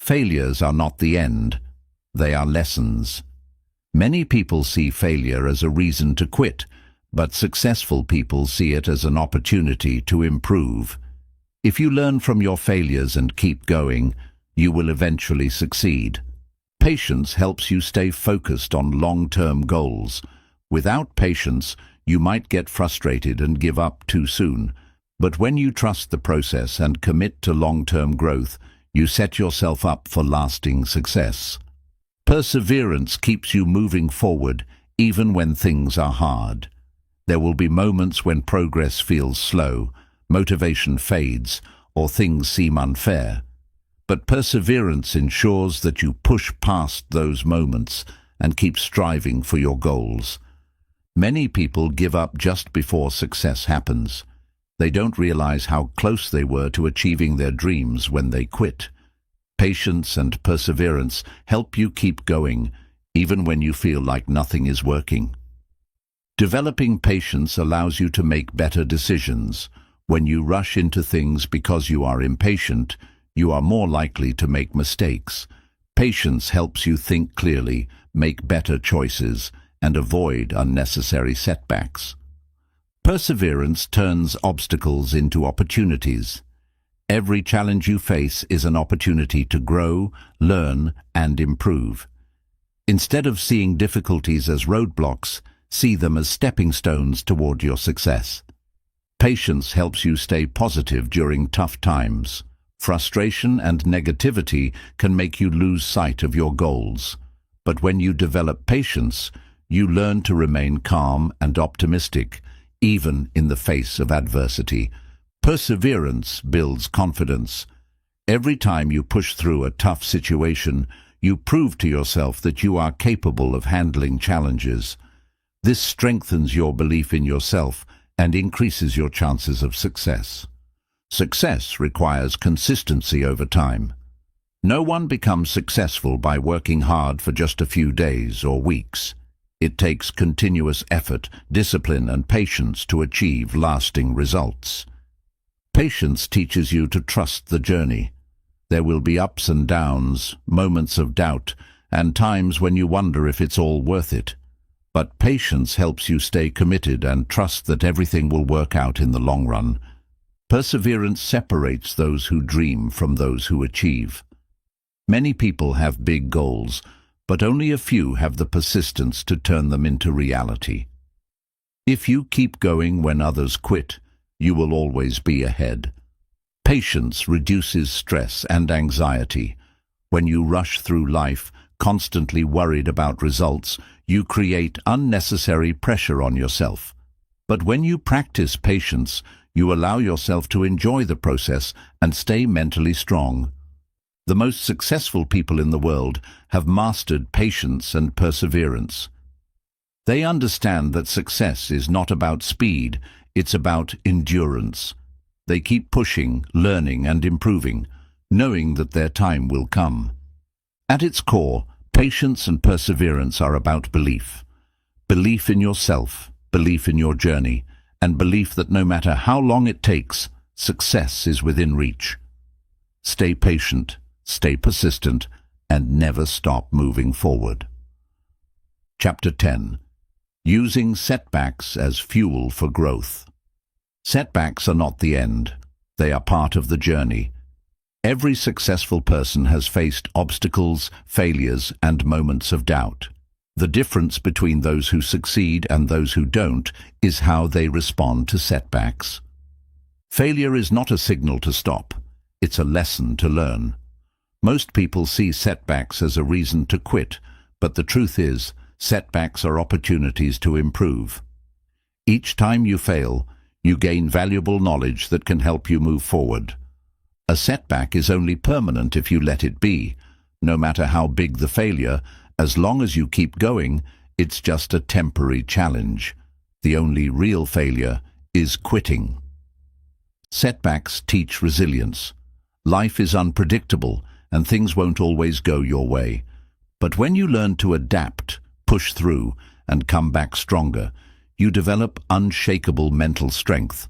Failures are not the end. They are lessons. Many people see failure as a reason to quit, but successful people see it as an opportunity to improve. If you learn from your failures and keep going, you will eventually succeed. Patience helps you stay focused on long-term goals. Without patience, you might get frustrated and give up too soon. But when you trust the process and commit to long-term growth, you set yourself up for lasting success. Perseverance keeps you moving forward even when things are hard. There will be moments when progress feels slow, motivation fades, or things seem unfair. But perseverance ensures that you push past those moments and keep striving for your goals. Many people give up just before success happens. They don't realize how close they were to achieving their dreams when they quit. Patience and perseverance help you keep going, even when you feel like nothing is working. Developing patience allows you to make better decisions. When you rush into things because you are impatient, you are more likely to make mistakes. Patience helps you think clearly, make better choices, and avoid unnecessary setbacks. Perseverance turns obstacles into opportunities. Every challenge you face is an opportunity to grow, learn, and improve. Instead of seeing difficulties as roadblocks, see them as stepping stones toward your success. Patience helps you stay positive during tough times. Frustration and negativity can make you lose sight of your goals. But when you develop patience, you learn to remain calm and optimistic, even in the face of adversity. Perseverance builds confidence. Every time you push through a tough situation, you prove to yourself that you are capable of handling challenges. This strengthens your belief in yourself and increases your chances of success. Success requires consistency over time. No one becomes successful by working hard for just a few days or weeks. It takes continuous effort, discipline, and patience to achieve lasting results. Patience teaches you to trust the journey. There will be ups and downs, moments of doubt, and times when you wonder if it's all worth it. But patience helps you stay committed and trust that everything will work out in the long run. Perseverance separates those who dream from those who achieve. Many people have big goals, but only a few have the persistence to turn them into reality. If you keep going when others quit, you will always be ahead. Patience reduces stress and anxiety. When you rush through life, constantly worried about results, you create unnecessary pressure on yourself. But when you practice patience, you allow yourself to enjoy the process and stay mentally strong. The most successful people in the world have mastered patience and perseverance. They understand that success is not about speed, it's about endurance. They keep pushing, learning, and improving, knowing that their time will come. At its core, patience and perseverance are about belief. Belief in yourself, belief in your journey, and belief that no matter how long it takes, success is within reach. Stay patient, stay persistent, and never stop moving forward. Chapter 10. Using setbacks as fuel for growth. Setbacks are not the end. They are part of the journey. Every successful person has faced obstacles, failures, and moments of doubt. The difference between those who succeed and those who don't is how they respond to setbacks. Failure is not a signal to stop. It's a lesson to learn. Most people see setbacks as a reason to quit, but the truth is, setbacks are opportunities to improve. Each time you fail, you gain valuable knowledge that can help you move forward. A setback is only permanent if you let it be. No matter how big the failure, as long as you keep going, it's just a temporary challenge. The only real failure is quitting. Setbacks teach resilience. Life is unpredictable, and things won't always go your way. But when you learn to adapt, push through, and come back stronger, you develop unshakable mental strength.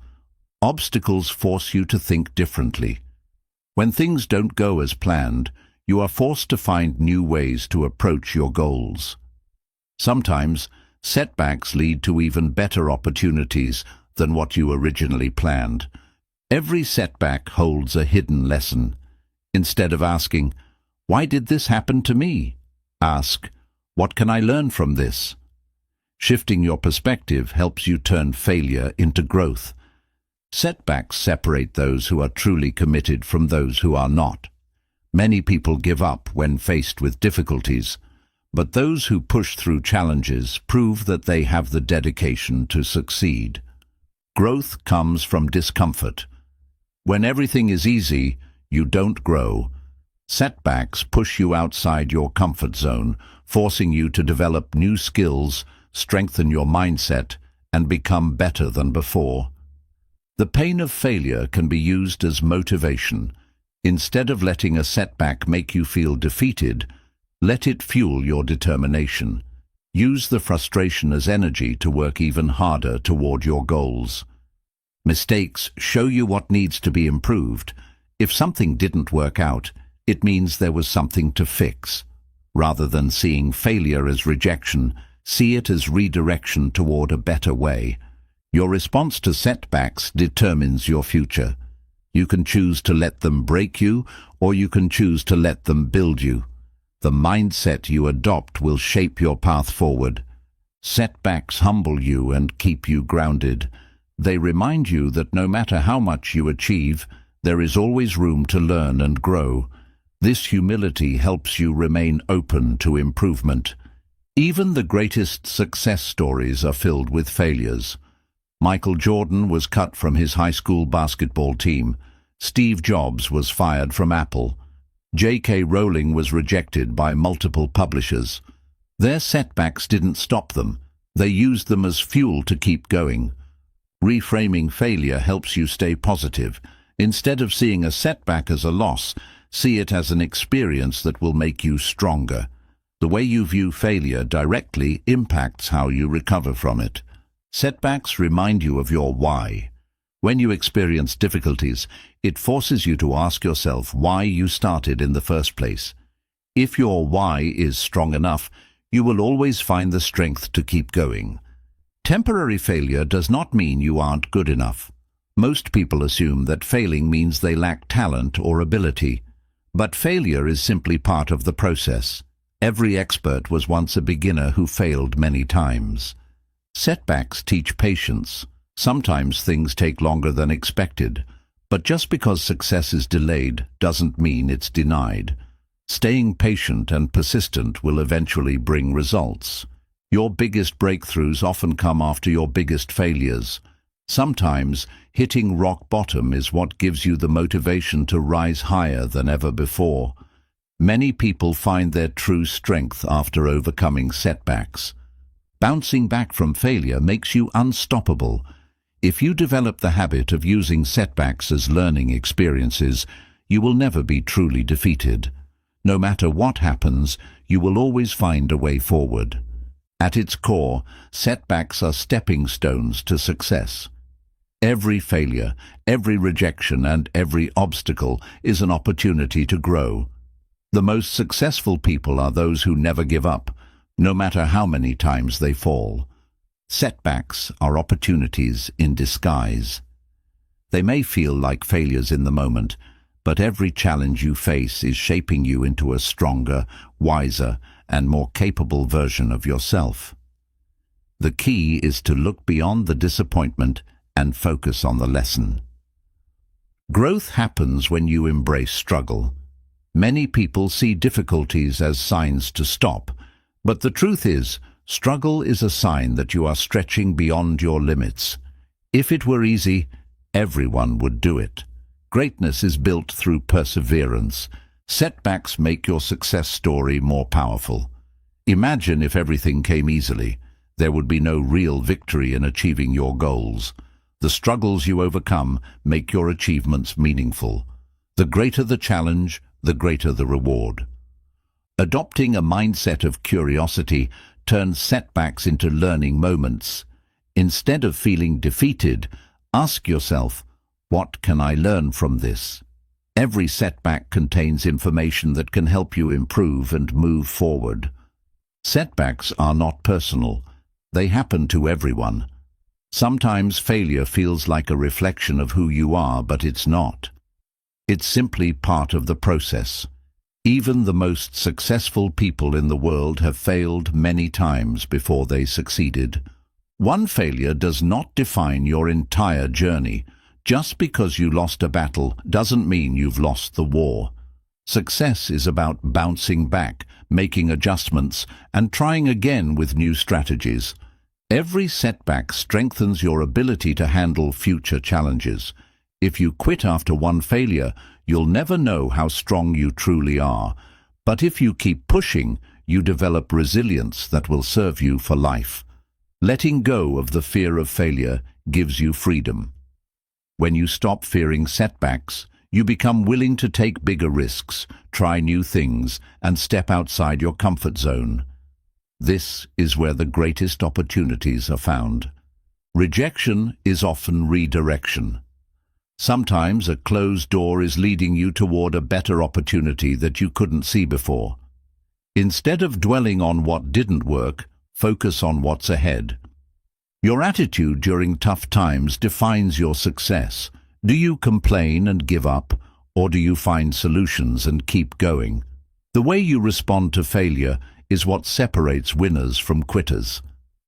Obstacles force you to think differently. When things don't go as planned, you are forced to find new ways to approach your goals. Sometimes, setbacks lead to even better opportunities than what you originally planned. Every setback holds a hidden lesson. Instead of asking, "Why did this happen to me?" ask, "What can I learn from this?" Shifting your perspective helps you turn failure into growth. Setbacks separate those who are truly committed from those who are not. Many people give up when faced with difficulties, but those who push through challenges prove that they have the dedication to succeed. Growth comes from discomfort. When everything is easy, you don't grow. Setbacks push you outside your comfort zone, forcing you to develop new skills, strengthen your mindset, and become better than before. The pain of failure can be used as motivation. Instead of letting a setback make you feel defeated, let it fuel your determination. Use the frustration as energy to work even harder toward your goals. Mistakes show you what needs to be improved. If something didn't work out, it means there was something to fix. Rather than seeing failure as rejection, see it as redirection toward a better way. Your response to setbacks determines your future. You can choose to let them break you, or you can choose to let them build you. The mindset you adopt will shape your path forward. Setbacks humble you and keep you grounded. They remind you that no matter how much you achieve, there is always room to learn and grow. This humility helps you remain open to improvement. Even the greatest success stories are filled with failures. Michael Jordan was cut from his high school basketball team. Steve Jobs was fired from Apple. J.K. Rowling was rejected by multiple publishers. Their setbacks didn't stop them. They used them as fuel to keep going. Reframing failure helps you stay positive. Instead of seeing a setback as a loss, see it as an experience that will make you stronger. The way you view failure directly impacts how you recover from it. Setbacks remind you of your why. When you experience difficulties, it forces you to ask yourself why you started in the first place. If your why is strong enough, you will always find the strength to keep going. Temporary failure does not mean you aren't good enough. Most people assume that failing means they lack talent or ability. But failure is simply part of the process. Every expert was once a beginner who failed many times. Setbacks teach patience. Sometimes things take longer than expected, but just because success is delayed doesn't mean it's denied. Staying patient and persistent will eventually bring results. Your biggest breakthroughs often come after your biggest failures. Sometimes hitting rock bottom is what gives you the motivation to rise higher than ever before. Many people find their true strength after overcoming setbacks. Bouncing back from failure makes you unstoppable. If you develop the habit of using setbacks as learning experiences, you will never be truly defeated. No matter what happens, you will always find a way forward. At its core, setbacks are stepping stones to success. Every failure, every rejection, and every obstacle is an opportunity to grow. The most successful people are those who never give up, no matter how many times they fall. Setbacks are opportunities in disguise. They may feel like failures in the moment, but every challenge you face is shaping you into a stronger, wiser, and more capable version of yourself. The key is to look beyond the disappointment and focus on the lesson. Growth happens when you embrace struggle. Many people see difficulties as signs to stop, but the truth is, struggle is a sign that you are stretching beyond your limits. If it were easy, everyone would do it. Greatness is built through perseverance. Setbacks make your success story more powerful. Imagine if everything came easily. There would be no real victory in achieving your goals. The struggles you overcome make your achievements meaningful. The greater the challenge, the greater the reward. Adopting a mindset of curiosity turns setbacks into learning moments. Instead of feeling defeated, ask yourself, what can I learn from this? Every setback contains information that can help you improve and move forward. Setbacks are not personal. They happen to everyone. Sometimes failure feels like a reflection of who you are, but it's not. It's simply part of the process. Even the most successful people in the world have failed many times before they succeeded. One failure does not define your entire journey. Just because you lost a battle doesn't mean you've lost the war. Success is about bouncing back, making adjustments, and trying again with new strategies. Every setback strengthens your ability to handle future challenges. If you quit after one failure, you'll never know how strong you truly are. But if you keep pushing, you develop resilience that will serve you for life. Letting go of the fear of failure gives you freedom. When you stop fearing setbacks, you become willing to take bigger risks, try new things, and step outside your comfort zone. This is where the greatest opportunities are found. Rejection is often redirection. Sometimes a closed door is leading you toward a better opportunity that you couldn't see before. Instead of dwelling on what didn't work, focus on what's ahead. Your attitude during tough times defines your success. Do you complain and give up, or do you find solutions and keep going? The way you respond to failure is what separates winners from quitters.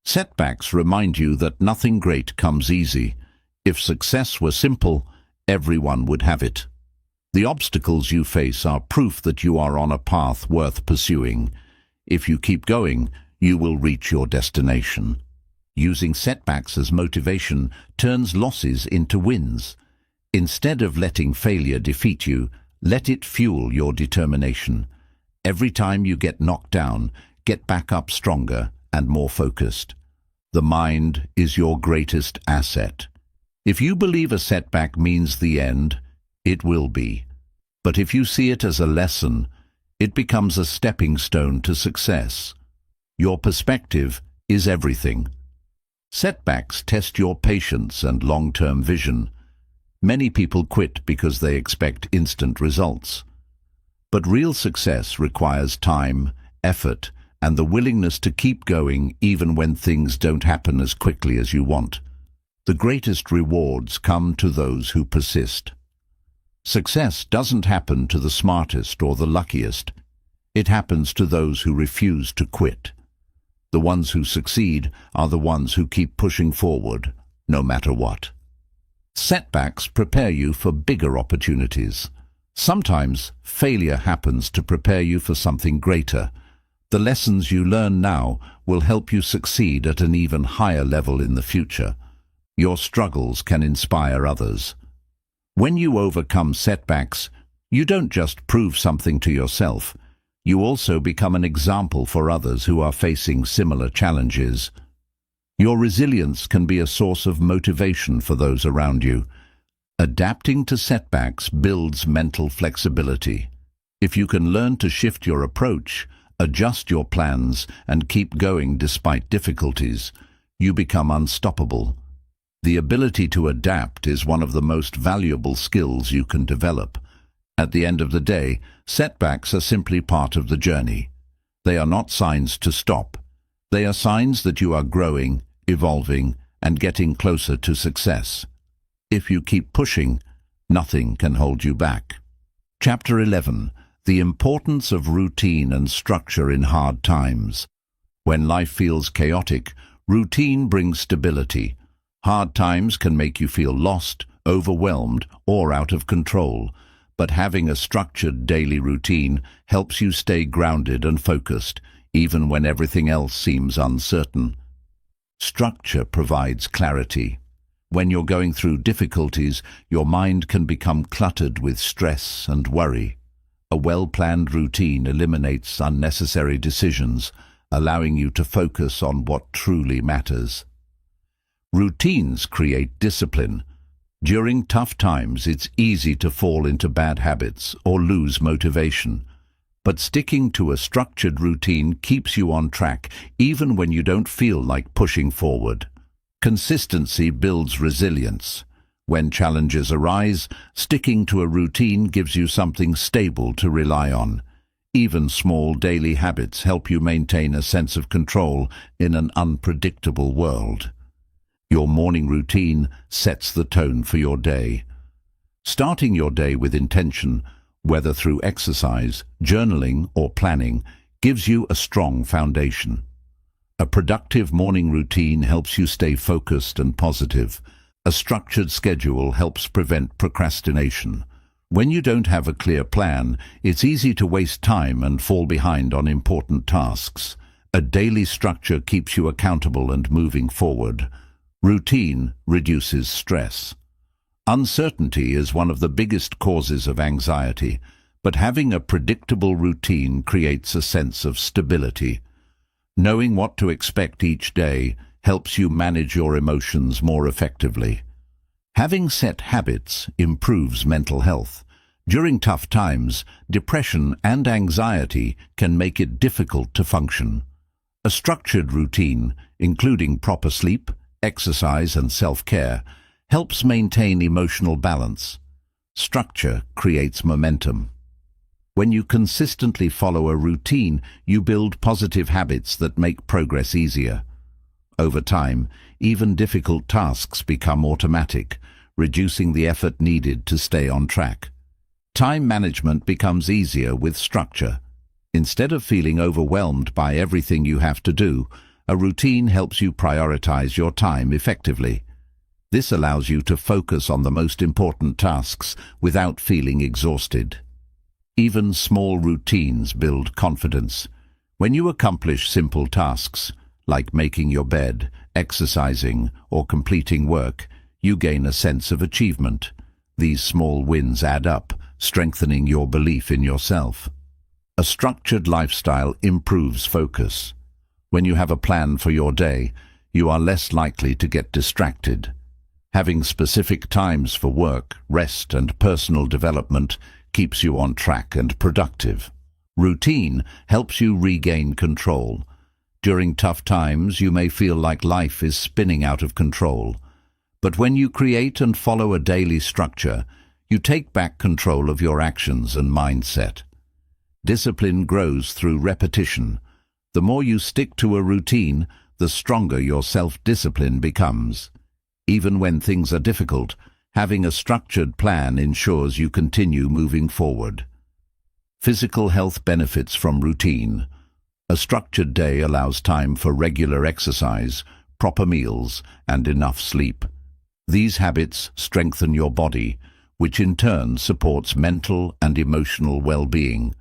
Setbacks remind you that nothing great comes easy. If success were simple, everyone would have it. The obstacles you face are proof that you are on a path worth pursuing. If you keep going, you will reach your destination. Using setbacks as motivation turns losses into wins. Instead of letting failure defeat you, let it fuel your determination. Every time you get knocked down, get back up stronger and more focused. The mind is your greatest asset. If you believe a setback means the end, it will be. But if you see it as a lesson, it becomes a stepping stone to success. Your perspective is everything. Setbacks test your patience and long-term vision. Many people quit because they expect instant results. But real success requires time, effort, and the willingness to keep going even when things don't happen as quickly as you want. The greatest rewards come to those who persist. Success doesn't happen to the smartest or the luckiest. It happens to those who refuse to quit. The ones who succeed are the ones who keep pushing forward, no matter what. Setbacks prepare you for bigger opportunities. Sometimes failure happens to prepare you for something greater. The lessons you learn now will help you succeed at an even higher level in the future. Your struggles can inspire others. When you overcome setbacks, you don't just prove something to yourself. You also become an example for others who are facing similar challenges. Your resilience can be a source of motivation for those around you. Adapting to setbacks builds mental flexibility. If you can learn to shift your approach, adjust your plans, and keep going despite difficulties, you become unstoppable. The ability to adapt is one of the most valuable skills you can develop. At the end of the day, setbacks are simply part of the journey. They are not signs to stop. They are signs that you are growing, evolving, and getting closer to success. If you keep pushing, nothing can hold you back. Chapter 11. The importance of routine and structure in hard times. When life feels chaotic, routine brings stability. Hard times can make you feel lost, overwhelmed, or out of control. But having a structured daily routine helps you stay grounded and focused, even when everything else seems uncertain. Structure provides clarity. When you're going through difficulties, your mind can become cluttered with stress and worry. A well-planned routine eliminates unnecessary decisions, allowing you to focus on what truly matters. Routines create discipline. During tough times, it's easy to fall into bad habits or lose motivation. But sticking to a structured routine keeps you on track, even when you don't feel like pushing forward. Consistency builds resilience. When challenges arise, sticking to a routine gives you something stable to rely on. Even small daily habits help you maintain a sense of control in an unpredictable world. Your morning routine sets the tone for your day. Starting your day with intention, whether through exercise, journaling, or planning, gives you a strong foundation. A productive morning routine helps you stay focused and positive. A structured schedule helps prevent procrastination. When you don't have a clear plan, it's easy to waste time and fall behind on important tasks. A daily structure keeps you accountable and moving forward. Routine reduces stress. Uncertainty is one of the biggest causes of anxiety, but having a predictable routine creates a sense of stability. Knowing what to expect each day helps you manage your emotions more effectively. Having set habits improves mental health. During tough times, depression and anxiety can make it difficult to function. A structured routine, including proper sleep, exercise, and self-care, helps maintain emotional balance. Structure creates momentum. When you consistently follow a routine, you build positive habits that make progress easier. Over time, even difficult tasks become automatic, reducing the effort needed to stay on track. Time management becomes easier with structure. Instead of feeling overwhelmed by everything you have to do, a routine helps you prioritize your time effectively. This allows you to focus on the most important tasks without feeling exhausted. Even small routines build confidence. When you accomplish simple tasks, like making your bed, exercising, or completing work, you gain a sense of achievement. These small wins add up, strengthening your belief in yourself. A structured lifestyle improves focus. When you have a plan for your day, you are less likely to get distracted. Having specific times for work, rest, and personal development keeps you on track and productive. Routine helps you regain control. During tough times, you may feel like life is spinning out of control. But when you create and follow a daily structure, you take back control of your actions and mindset. Discipline grows through repetition. The more you stick to a routine, the stronger your self-discipline becomes. Even when things are difficult, having a structured plan ensures you continue moving forward. Physical health benefits from routine. A structured day allows time for regular exercise, proper meals, and enough sleep. These habits strengthen your body, which in turn supports mental and emotional well-being.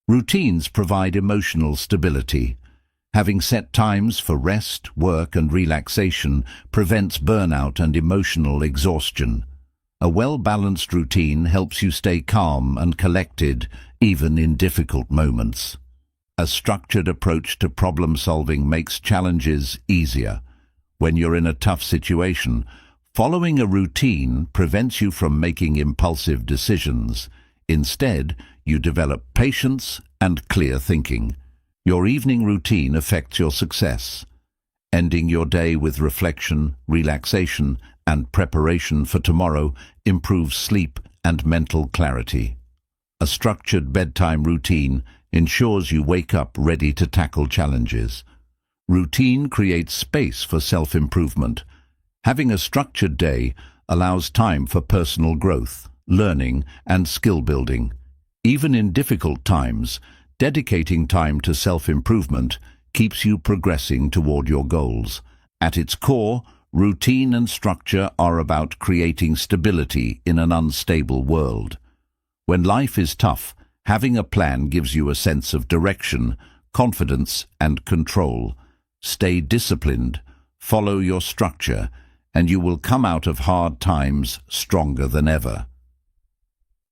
Routines provide emotional stability. Having set times for rest, work, and relaxation prevents burnout and emotional exhaustion. A well-balanced routine helps you stay calm and collected, even in difficult moments. A structured approach to problem-solving makes challenges easier. When you're in a tough situation, following a routine prevents you from making impulsive decisions. Instead, you develop patience and clear thinking. Your evening routine affects your success. Ending your day with reflection, relaxation, and preparation for tomorrow improves sleep and mental clarity. A structured bedtime routine ensures you wake up ready to tackle challenges. Routine creates space for self-improvement. Having a structured day allows time for personal growth, learning, and skill building. Even in difficult times, dedicating time to self-improvement keeps you progressing toward your goals. At its core, routine and structure are about creating stability in an unstable world. When life is tough, having a plan gives you a sense of direction, confidence, and control. Stay disciplined, follow your structure, and you will come out of hard times stronger than ever.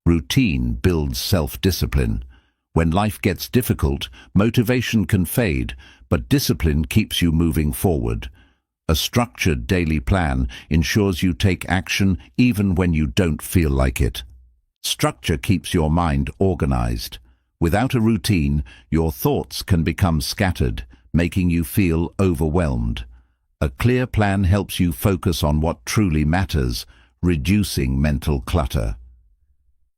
Routine builds self-discipline. When life gets difficult, motivation can fade, but discipline keeps you moving forward. A structured daily plan ensures you take action even when you don't feel like it. Structure keeps your mind organized. Without a routine, your thoughts can become scattered, making you feel overwhelmed. A clear plan helps you focus on what truly matters, reducing mental clutter.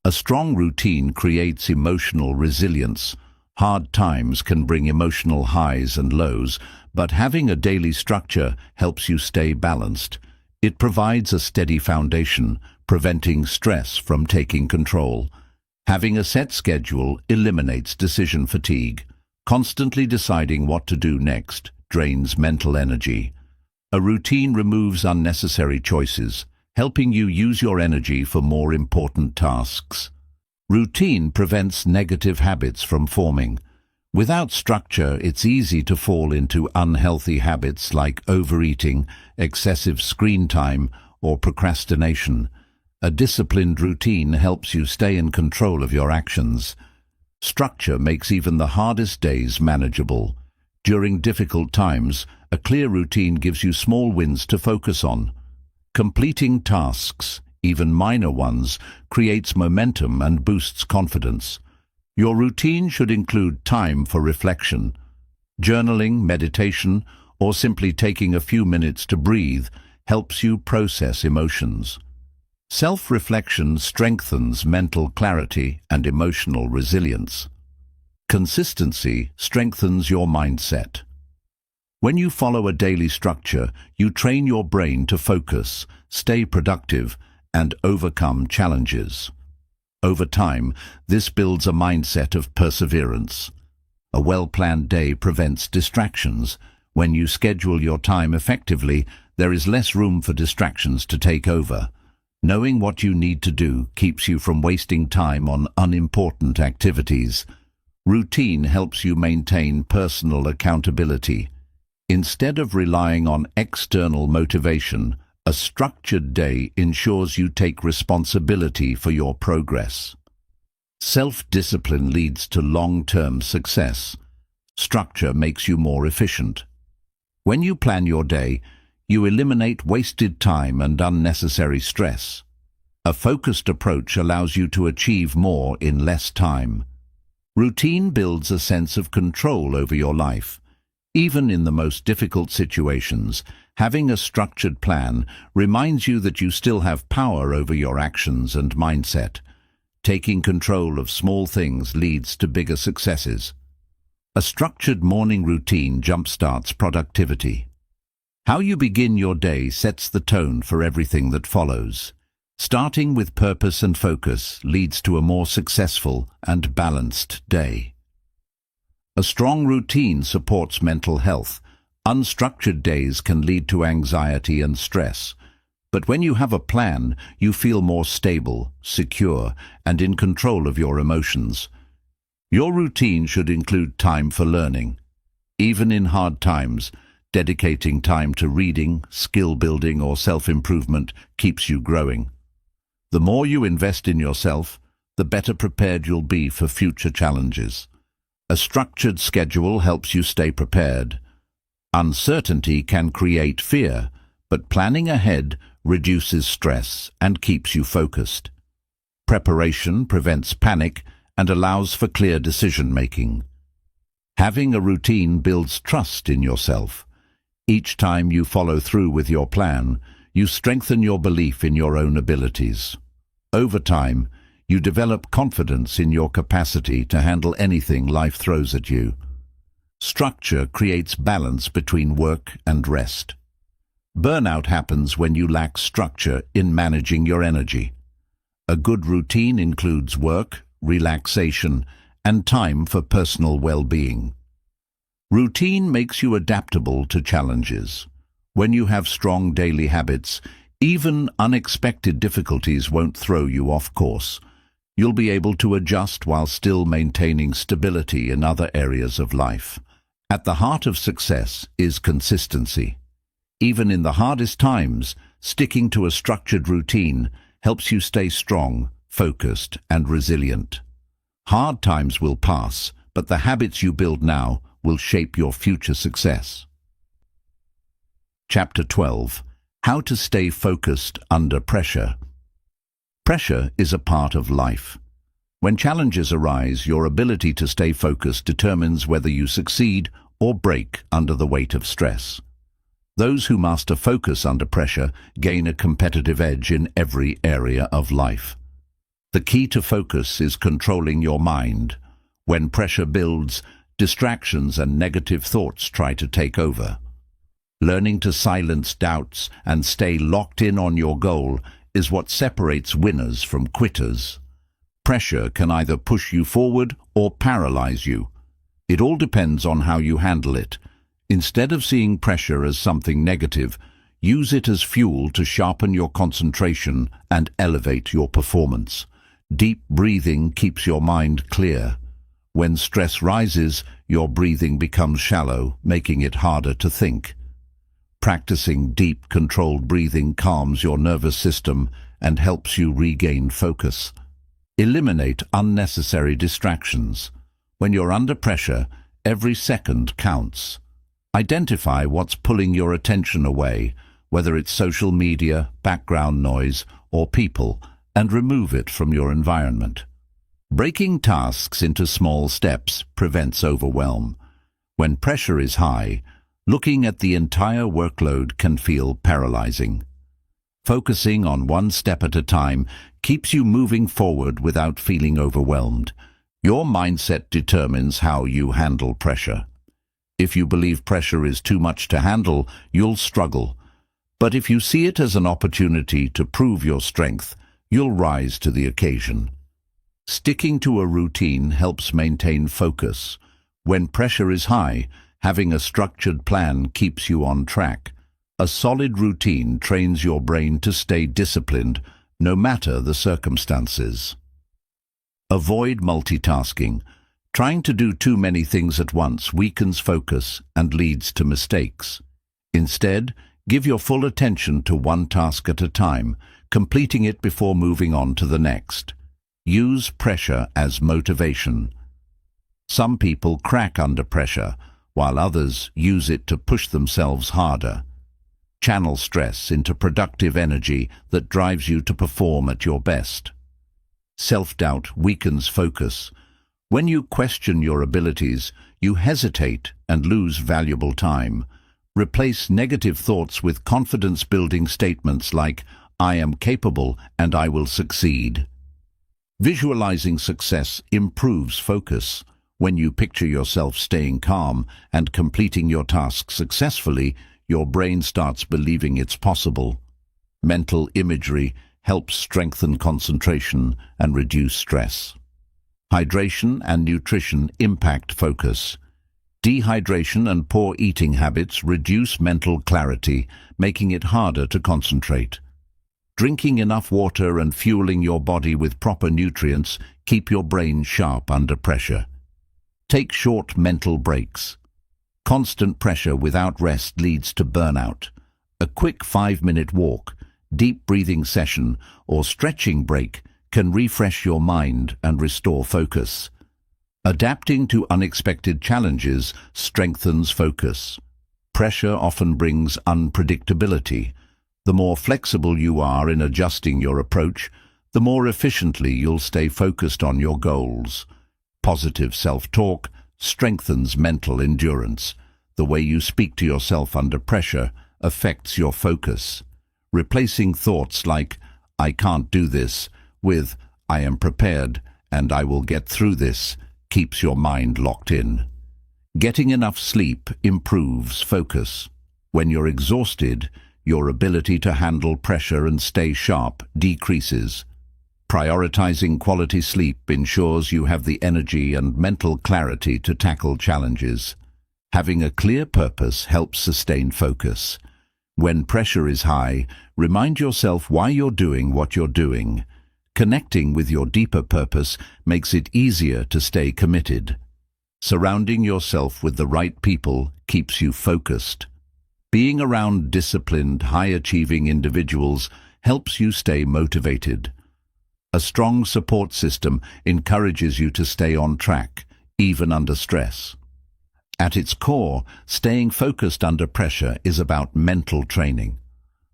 A strong routine creates emotional resilience. Hard times can bring emotional highs and lows, but having a daily structure helps you stay balanced. It provides a steady foundation, preventing stress from taking control. Having a set schedule eliminates decision fatigue. Constantly deciding what to do next drains mental energy. A routine removes unnecessary choices, helping you use your energy for more important tasks. Routine prevents negative habits from forming. Without structure, it's easy to fall into unhealthy habits like overeating, excessive screen time, or procrastination. A disciplined routine helps you stay in control of your actions. Structure makes even the hardest days manageable. During difficult times, a clear routine gives you small wins to focus on. Completing tasks, even minor ones, creates momentum and boosts confidence. Your routine should include time for reflection. Journaling, meditation, or simply taking a few minutes to breathe helps you process emotions. Self-reflection strengthens mental clarity and emotional resilience. Consistency strengthens your mindset. When you follow a daily structure, you train your brain to focus, stay productive, and overcome challenges. Over time, this builds a mindset of perseverance. A well-planned day prevents distractions, When you schedule your time effectively, there is less room for distractions to take over. Knowing what you need to do keeps you from wasting time on unimportant activities. Routine helps you maintain personal accountability. Instead of relying on external motivation, a structured day ensures you take responsibility for your progress. Self-discipline leads to long-term success. Structure makes you more efficient. When you plan your day, you eliminate wasted time and unnecessary stress. A focused approach allows you to achieve more in less time. Routine builds a sense of control over your life. Even in the most difficult situations, having a structured plan reminds you that you still have power over your actions and mindset. Taking control of small things leads to bigger successes. A structured morning routine jumpstarts productivity. How you begin your day sets the tone for everything that follows. Starting with purpose and focus leads to a more successful and balanced day. A strong routine supports mental health. Unstructured days can lead to anxiety and stress. But when you have a plan, you feel more stable, secure, and in control of your emotions. Your routine should include time for learning. Even in hard times, dedicating time to reading, skill building, or self-improvement keeps you growing. The more you invest in yourself, the better prepared you'll be for future challenges. A structured schedule helps you stay prepared. Uncertainty can create fear, but planning ahead reduces stress and keeps you focused. Preparation prevents panic and allows for clear decision-making. Having a routine builds trust in yourself. Each time you follow through with your plan, you strengthen your belief in your own abilities. Over time, you develop confidence in your capacity to handle anything life throws at you. Structure creates balance between work and rest. Burnout happens when you lack structure in managing your energy. A good routine includes work, relaxation, and time for personal well-being. Routine makes you adaptable to challenges. When you have strong daily habits, even unexpected difficulties won't throw you off course. You'll be able to adjust while still maintaining stability in other areas of life. At the heart of success is consistency. Even in the hardest times, sticking to a structured routine helps you stay strong, focused, and resilient. Hard times will pass, but the habits you build now will shape your future success. Chapter 12. How to stay focused under pressure. Pressure is a part of life. When challenges arise, your ability to stay focused determines whether you succeed or break under the weight of stress. Those who master focus under pressure gain a competitive edge in every area of life. The key to focus is controlling your mind. When pressure builds, distractions and negative thoughts try to take over. Learning to silence doubts and stay locked in on your goal is what separates winners from quitters. Pressure can either push you forward or paralyze you. It all depends on how you handle it. Instead of seeing pressure as something negative, use it as fuel to sharpen your concentration and elevate your performance. Deep breathing keeps your mind clear. When stress rises, your breathing becomes shallow, making it harder to think. Practicing deep, controlled breathing calms your nervous system and helps you regain focus. Eliminate unnecessary distractions. When you're under pressure, every second counts. Identify what's pulling your attention away, whether it's social media, background noise, or people, and remove it from your environment. Breaking tasks into small steps prevents overwhelm. When pressure is high, looking at the entire workload can feel paralyzing. Focusing on one step at a time keeps you moving forward without feeling overwhelmed. Your mindset determines how you handle pressure. If you believe pressure is too much to handle, you'll struggle. But if you see it as an opportunity to prove your strength, you'll rise to the occasion. Sticking to a routine helps maintain focus. When pressure is high, Having a structured plan keeps you on track. A solid routine trains your brain to stay disciplined, no matter the circumstances. Avoid multitasking. Trying to do too many things at once weakens focus and leads to mistakes. Instead, give your full attention to one task at a time, completing it before moving on to the next. Use pressure as motivation. Some people crack under pressure, while others use it to push themselves harder. Channel stress into productive energy that drives you to perform at your best. Self-doubt weakens focus. When you question your abilities, you hesitate and lose valuable time. Replace negative thoughts with confidence-building statements like, "I am capable and I will succeed." Visualizing success improves focus. When you picture yourself staying calm and completing your task successfully, your brain starts believing it's possible. Mental imagery helps strengthen concentration and reduce stress. Hydration and nutrition impact focus. Dehydration and poor eating habits reduce mental clarity, making it harder to concentrate. Drinking enough water and fueling your body with proper nutrients keep your brain sharp under pressure. Take short mental breaks. Constant pressure without rest leads to burnout. A quick 5-minute walk, deep breathing session, or stretching break can refresh your mind and restore focus. Adapting to unexpected challenges strengthens focus. Pressure often brings unpredictability. The more flexible you are in adjusting your approach, the more efficiently you'll stay focused on your goals. Positive self-talk strengthens mental endurance. The way you speak to yourself under pressure affects your focus. Replacing thoughts like, "I can't do this," with, "I am prepared and I will get through this," keeps your mind locked in. Getting enough sleep improves focus. When you're exhausted, your ability to handle pressure and stay sharp decreases. Prioritizing quality sleep ensures you have the energy and mental clarity to tackle challenges. Having a clear purpose helps sustain focus. When pressure is high, remind yourself why you're doing what you're doing. Connecting with your deeper purpose makes it easier to stay committed. Surrounding yourself with the right people keeps you focused. Being around disciplined, high-achieving individuals helps you stay motivated. A strong support system encourages you to stay on track, even under stress. At its core, staying focused under pressure is about mental training.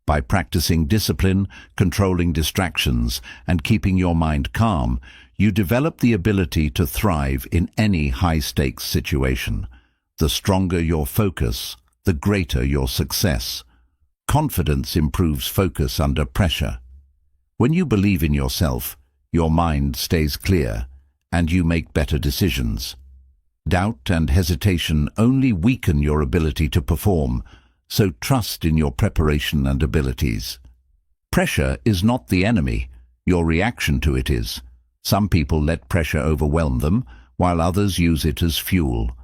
By practicing discipline, controlling distractions, and keeping your mind calm, you develop the ability to thrive in any high-stakes situation. The stronger your focus, the greater your success. Confidence improves focus under pressure. When you believe in yourself, your mind stays clear, and you make better decisions. Doubt and hesitation only weaken your ability to perform, so trust in your preparation and abilities. Pressure is not the enemy, your reaction to it is. Some people let pressure overwhelm them, while others use it as fuel.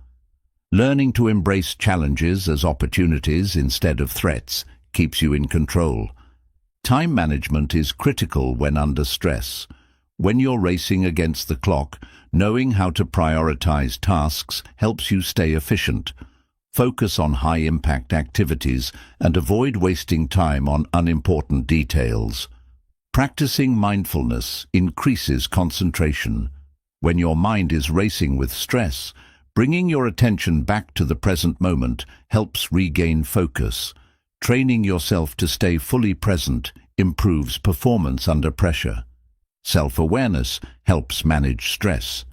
Learning to embrace challenges as opportunities instead of threats keeps you in control. Time management is critical when under stress. When you're racing against the clock, knowing how to prioritize tasks helps you stay efficient. Focus on high-impact activities and avoid wasting time on unimportant details. Practicing mindfulness increases concentration. When your mind is racing with stress, bringing your attention back to the present moment helps regain focus. Training yourself to stay fully present improves performance under pressure. Self-awareness helps manage stress.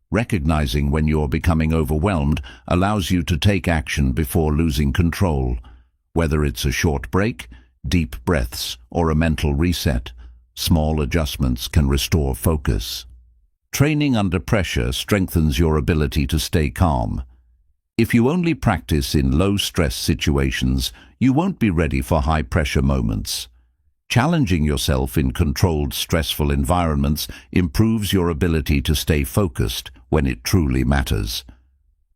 Recognizing when you're becoming overwhelmed allows you to take action before losing control. Whether it's a short break, deep breaths, or a mental reset, small adjustments can restore focus. Training under pressure strengthens your ability to stay calm. If you only practice in low-stress situations, you won't be ready for high-pressure moments. Challenging yourself in controlled, stressful environments improves your ability to stay focused when it truly matters.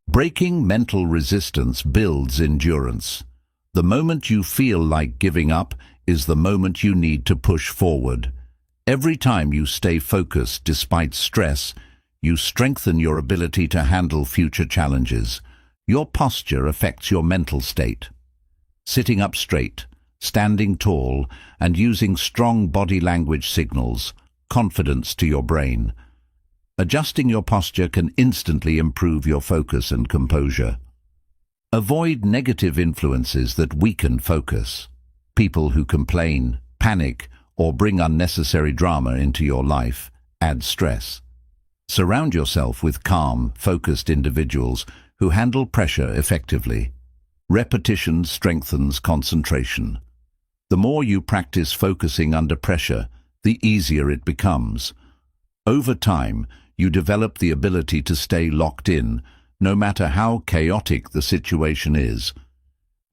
Breaking mental resistance builds endurance. The moment you feel like giving up is the moment you need to push forward. Every time you stay focused despite stress, you strengthen your ability to handle future challenges. Your posture affects your mental state. Sitting up straight, standing tall, and using strong body language signals confidence to your brain. Adjusting your posture can instantly improve your focus and composure. Avoid negative influences that weaken focus. People who complain, panic, or bring unnecessary drama into your life add stress. Surround yourself with calm, focused individuals who handle pressure effectively. Repetition strengthens concentration. The more you practice focusing under pressure, the easier it becomes. Over time, you develop the ability to stay locked in, no matter how chaotic the situation is.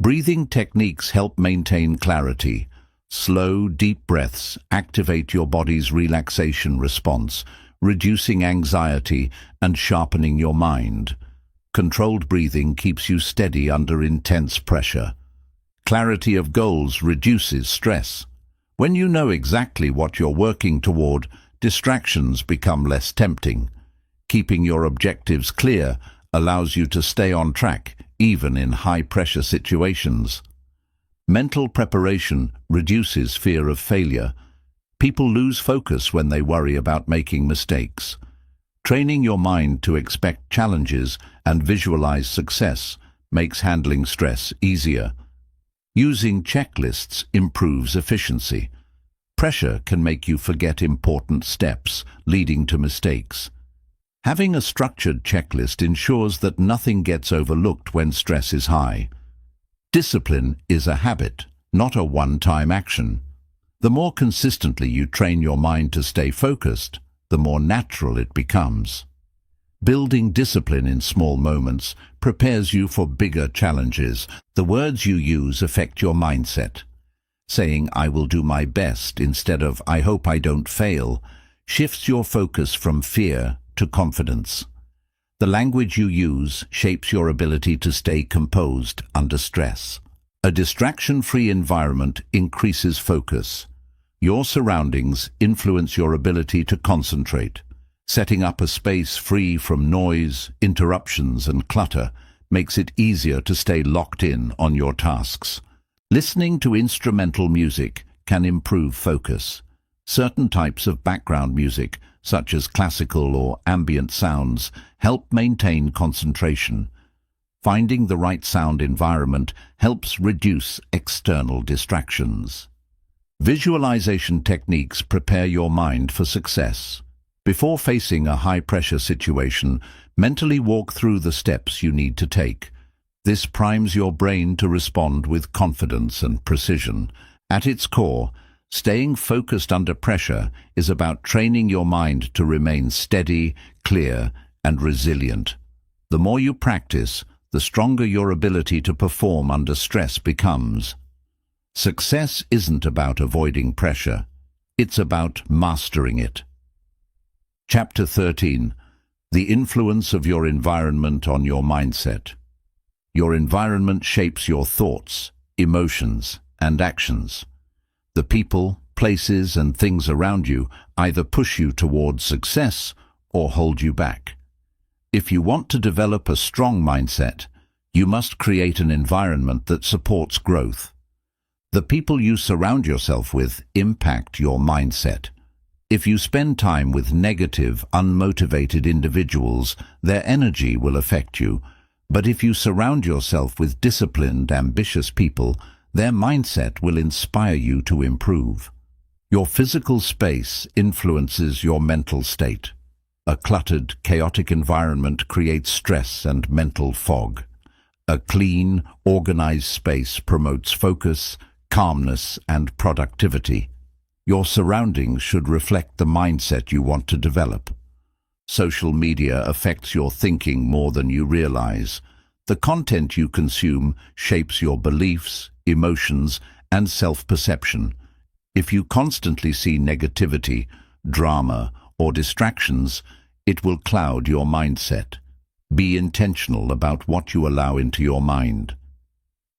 Breathing techniques help maintain clarity. Slow, deep breaths activate your body's relaxation response, reducing anxiety and sharpening your mind. Controlled breathing keeps you steady under intense pressure. Clarity of goals reduces stress. When you know exactly what you're working toward, distractions become less tempting. Keeping your objectives clear allows you to stay on track, even in high-pressure situations. Mental preparation reduces fear of failure. People lose focus when they worry about making mistakes. Training your mind to expect challenges and visualize success makes handling stress easier. Using checklists improves efficiency. Pressure can make you forget important steps, leading to mistakes. Having a structured checklist ensures that nothing gets overlooked when stress is high. Discipline is a habit, not a one-time action. The more consistently you train your mind to stay focused, the more natural it becomes. Building discipline in small moments prepares you for bigger challenges. The words you use affect your mindset. Saying, "I will do my best," instead of "I hope I don't fail," shifts your focus from fear to confidence. The language you use shapes your ability to stay composed under stress. A distraction-free environment increases focus. Your surroundings influence your ability to concentrate. Setting up a space free from noise, interruptions, and clutter makes it easier to stay locked in on your tasks. Listening to instrumental music can improve focus. Certain types of background music, such as classical or ambient sounds, help maintain concentration. Finding the right sound environment helps reduce external distractions. Visualization techniques prepare your mind for success. Before facing a high-pressure situation, mentally walk through the steps you need to take. This primes your brain to respond with confidence and precision. At its core, staying focused under pressure is about training your mind to remain steady, clear, and resilient. The more you practice, the stronger your ability to perform under stress becomes. Success isn't about avoiding pressure. It's about mastering it. Chapter 13. The influence of your environment on your mindset. Your environment shapes your thoughts, emotions, and actions. The people, places, and things around you either push you towards success or hold you back. If you want to develop a strong mindset, you must create an environment that supports growth. The people you surround yourself with impact your mindset. If you spend time with negative, unmotivated individuals, their energy will affect you. But if you surround yourself with disciplined, ambitious people, their mindset will inspire you to improve. Your physical space influences your mental state. A cluttered, chaotic environment creates stress and mental fog. A clean, organized space promotes focus, calmness, and productivity. Your surroundings should reflect the mindset you want to develop. Social media affects your thinking more than you realize. The content you consume shapes your beliefs, emotions, and self-perception. If you constantly see negativity, drama, or distractions, it will cloud your mindset. Be intentional about what you allow into your mind.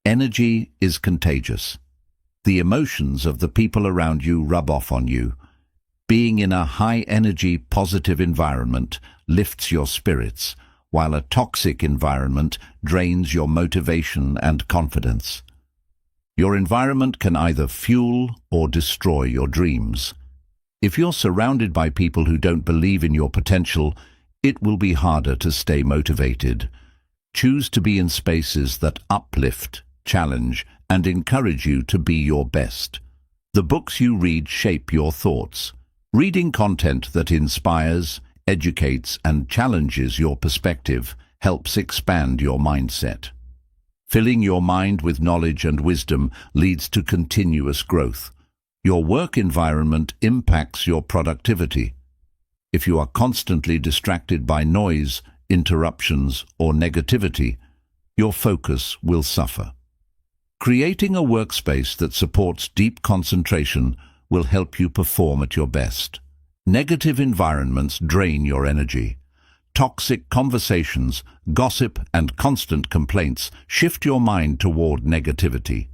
Energy is contagious. The emotions of the people around you rub off on you. Being in a high-energy, positive environment lifts your spirits, while a toxic environment drains your motivation and confidence. Your environment can either fuel or destroy your dreams. If you're surrounded by people who don't believe in your potential, it will be harder to stay motivated. Choose to be in spaces that uplift, challenge, and encourage you to be your best. The books you read shape your thoughts. Reading content that inspires, educates, and challenges your perspective helps expand your mindset. Filling your mind with knowledge and wisdom leads to continuous growth. Your work environment impacts your productivity. If you are constantly distracted by noise, interruptions, or negativity, your focus will suffer. Creating a workspace that supports deep concentration will help you perform at your best. Negative environments drain your energy. Toxic conversations, gossip, and constant complaints shift your mind toward negativity.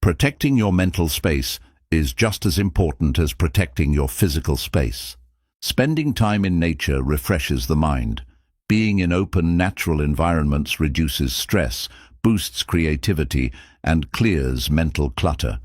Protecting your mental space is just as important as protecting your physical space. Spending time in nature refreshes the mind. Being in open, natural environments reduces stress, boosts creativity, and clears mental clutter.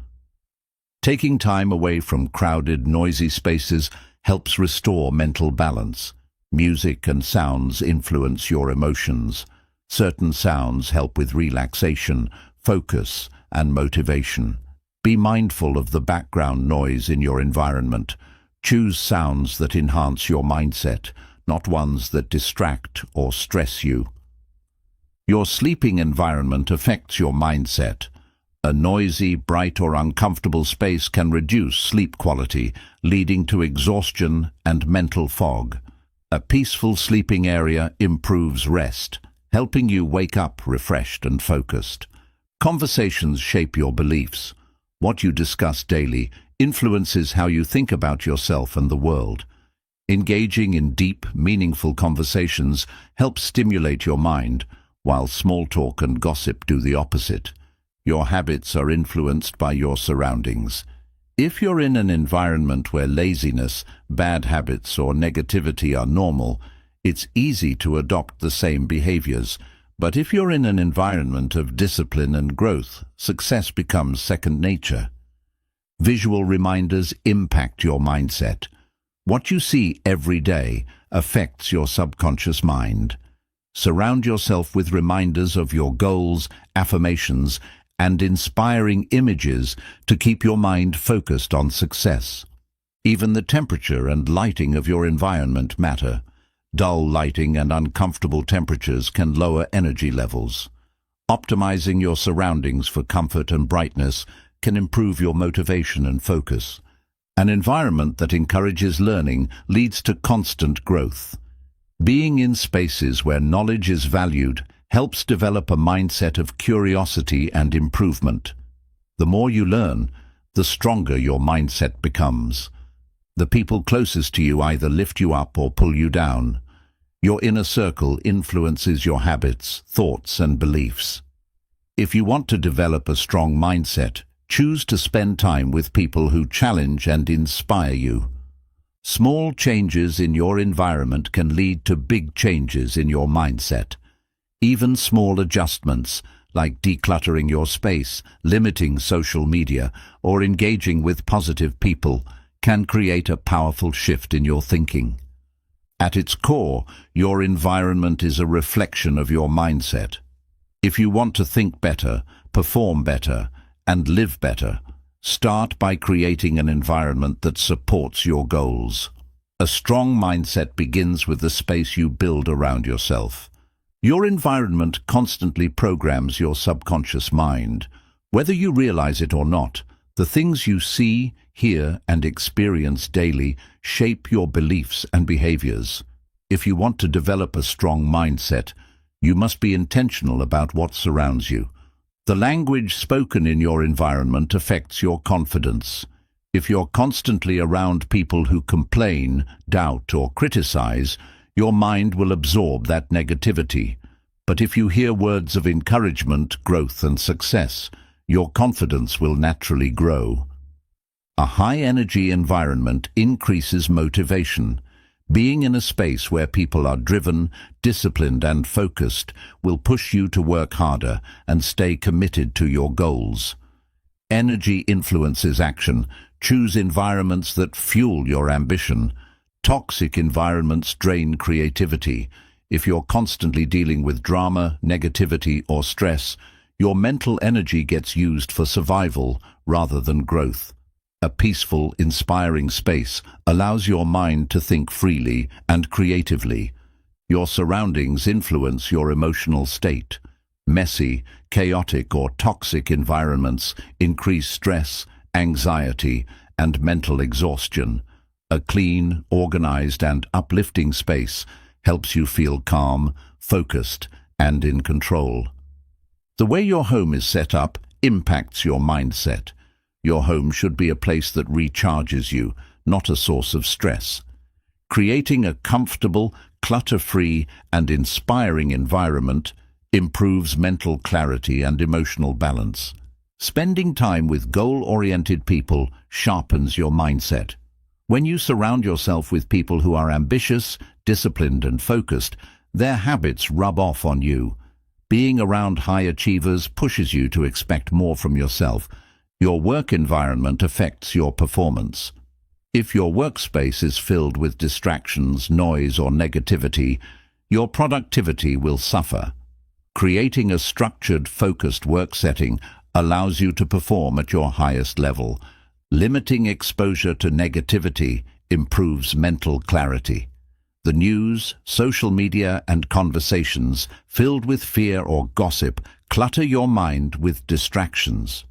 Taking time away from crowded, noisy spaces helps restore mental balance. Music and sounds influence your emotions. Certain sounds help with relaxation, focus, and motivation. Be mindful of the background noise in your environment. Choose sounds that enhance your mindset, not ones that distract or stress you. Your sleeping environment affects your mindset. A noisy, bright, or uncomfortable space can reduce sleep quality, leading to exhaustion and mental fog. A peaceful sleeping area improves rest, helping you wake up refreshed and focused. Conversations shape your beliefs. What you discuss daily influences how you think about yourself and the world. Engaging in deep, meaningful conversations helps stimulate your mind, while small talk and gossip do the opposite. Your habits are influenced by your surroundings. If you're in an environment where laziness, bad habits, or negativity are normal, it's easy to adopt the same behaviors. But if you're in an environment of discipline and growth, success becomes second nature. Visual reminders impact your mindset. What you see every day affects your subconscious mind. Surround yourself with reminders of your goals, affirmations, and inspiring images to keep your mind focused on success. Even the temperature and lighting of your environment matter. Dull lighting and uncomfortable temperatures can lower energy levels. Optimizing your surroundings for comfort and brightness can improve your motivation and focus. An environment that encourages learning leads to constant growth. Being in spaces where knowledge is valued helps develop a mindset of curiosity and improvement. The more you learn, the stronger your mindset becomes. The people closest to you either lift you up or pull you down. Your inner circle influences your habits, thoughts, and beliefs. If you want to develop a strong mindset, choose to spend time with people who challenge and inspire you. Small changes in your environment can lead to big changes in your mindset. Even small adjustments, like decluttering your space, limiting social media, or engaging with positive people, can create a powerful shift in your thinking. At its core, your environment is a reflection of your mindset. If you want to think better, perform better, and live better, start by creating an environment that supports your goals. A strong mindset begins with the space you build around yourself. Your environment constantly programs your subconscious mind. Whether you realize it or not, the things you see, hear, and experience daily shape your beliefs and behaviors. If you want to develop a strong mindset, you must be intentional about what surrounds you. The language spoken in your environment affects your confidence. If you're constantly around people who complain, doubt, or criticize, your mind will absorb that negativity. But if you hear words of encouragement, growth, and success, your confidence will naturally grow. A high-energy environment increases motivation. Being in a space where people are driven, disciplined, and focused will push you to work harder and stay committed to your goals. Energy influences action. Choose environments that fuel your ambition. Toxic environments drain creativity. If you're constantly dealing with drama, negativity, or stress, your mental energy gets used for survival rather than growth. A peaceful, inspiring space allows your mind to think freely and creatively. Your surroundings influence your emotional state. Messy, chaotic, or toxic environments increase stress, anxiety, and mental exhaustion. A clean, organized, and uplifting space helps you feel calm, focused, and in control. The way your home is set up impacts your mindset. Your home should be a place that recharges you, not a source of stress. Creating a comfortable, clutter-free, and inspiring environment improves mental clarity and emotional balance. Spending time with goal-oriented people sharpens your mindset. When you surround yourself with people who are ambitious, disciplined, and focused, their habits rub off on you. Being around high achievers pushes you to expect more from yourself. Your work environment affects your performance. If your workspace is filled with distractions, noise, or negativity, your productivity will suffer. Creating a structured, focused work setting allows you to perform at your highest level. Limiting exposure to negativity improves mental clarity. The news, social media, and conversations filled with fear or gossip clutter your mind with distractions.